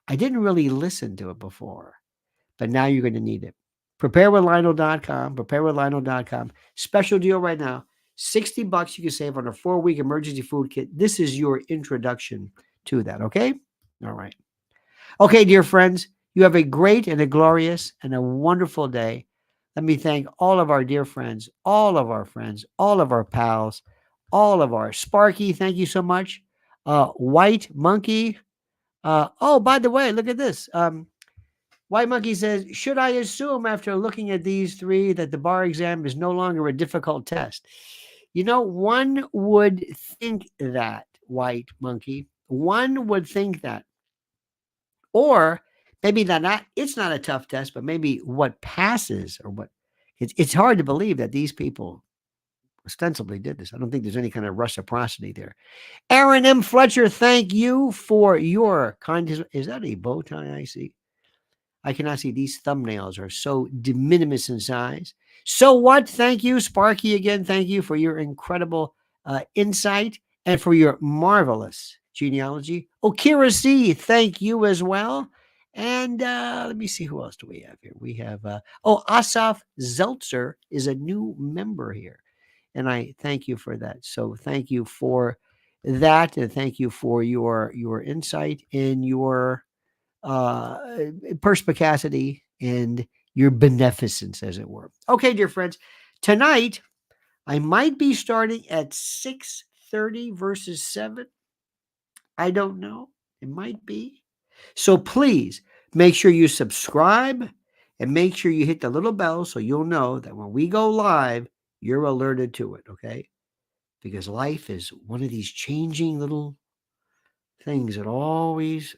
I didn't really listen to it before, but now you're going to need it. Preparewithlionel.com. Special deal right now. $60 you can save on a 4-week emergency food kit. This is your introduction to that, okay? All right. Okay, dear friends, you have a great and a glorious and a wonderful day. Let me thank all of our dear friends, all of our friends, all of our pals, all of our Sparky. Thank you so much. White Monkey. Oh, by the way, look at this. White Monkey says, should I assume after looking at these three that the bar exam is no longer a difficult test? You know, one would think that, White Monkey. One would think that. Or maybe it's not a tough test, but maybe what passes or what it's hard to believe that these people ostensibly did this. I don't think there's any kind of reciprocity there. Aaron M. Fletcher, thank you for your kindness. Is that a bow tie I see? I cannot see. These thumbnails are so de minimis in size. So what? Thank you, Sparky, again. Thank you for your incredible insight and for your marvelous genealogy. Okira C, thank you as well. And let me see, who else do we have here? We have, Asaf Zeltzer is a new member here. And I thank you for that. So thank you for that. And thank you for your insight and your perspicacity and your beneficence, as it were. Okay, dear friends, tonight I might be starting at 6:30 versus 7. I don't know. It might be. So please make sure you subscribe and make sure you hit the little bell so you'll know that when we go live, you're alerted to it, okay? Because life is one of these changing little things that always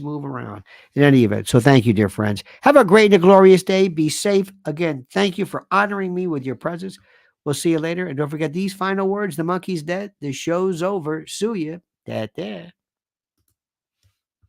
move around in any event. So thank you, dear friends. Have a great and a glorious day. Be safe. Again, thank you for honoring me with your presence. We'll see you later. And don't forget these final words. The monkey's dead. The show's over. Sue ya. Da-da.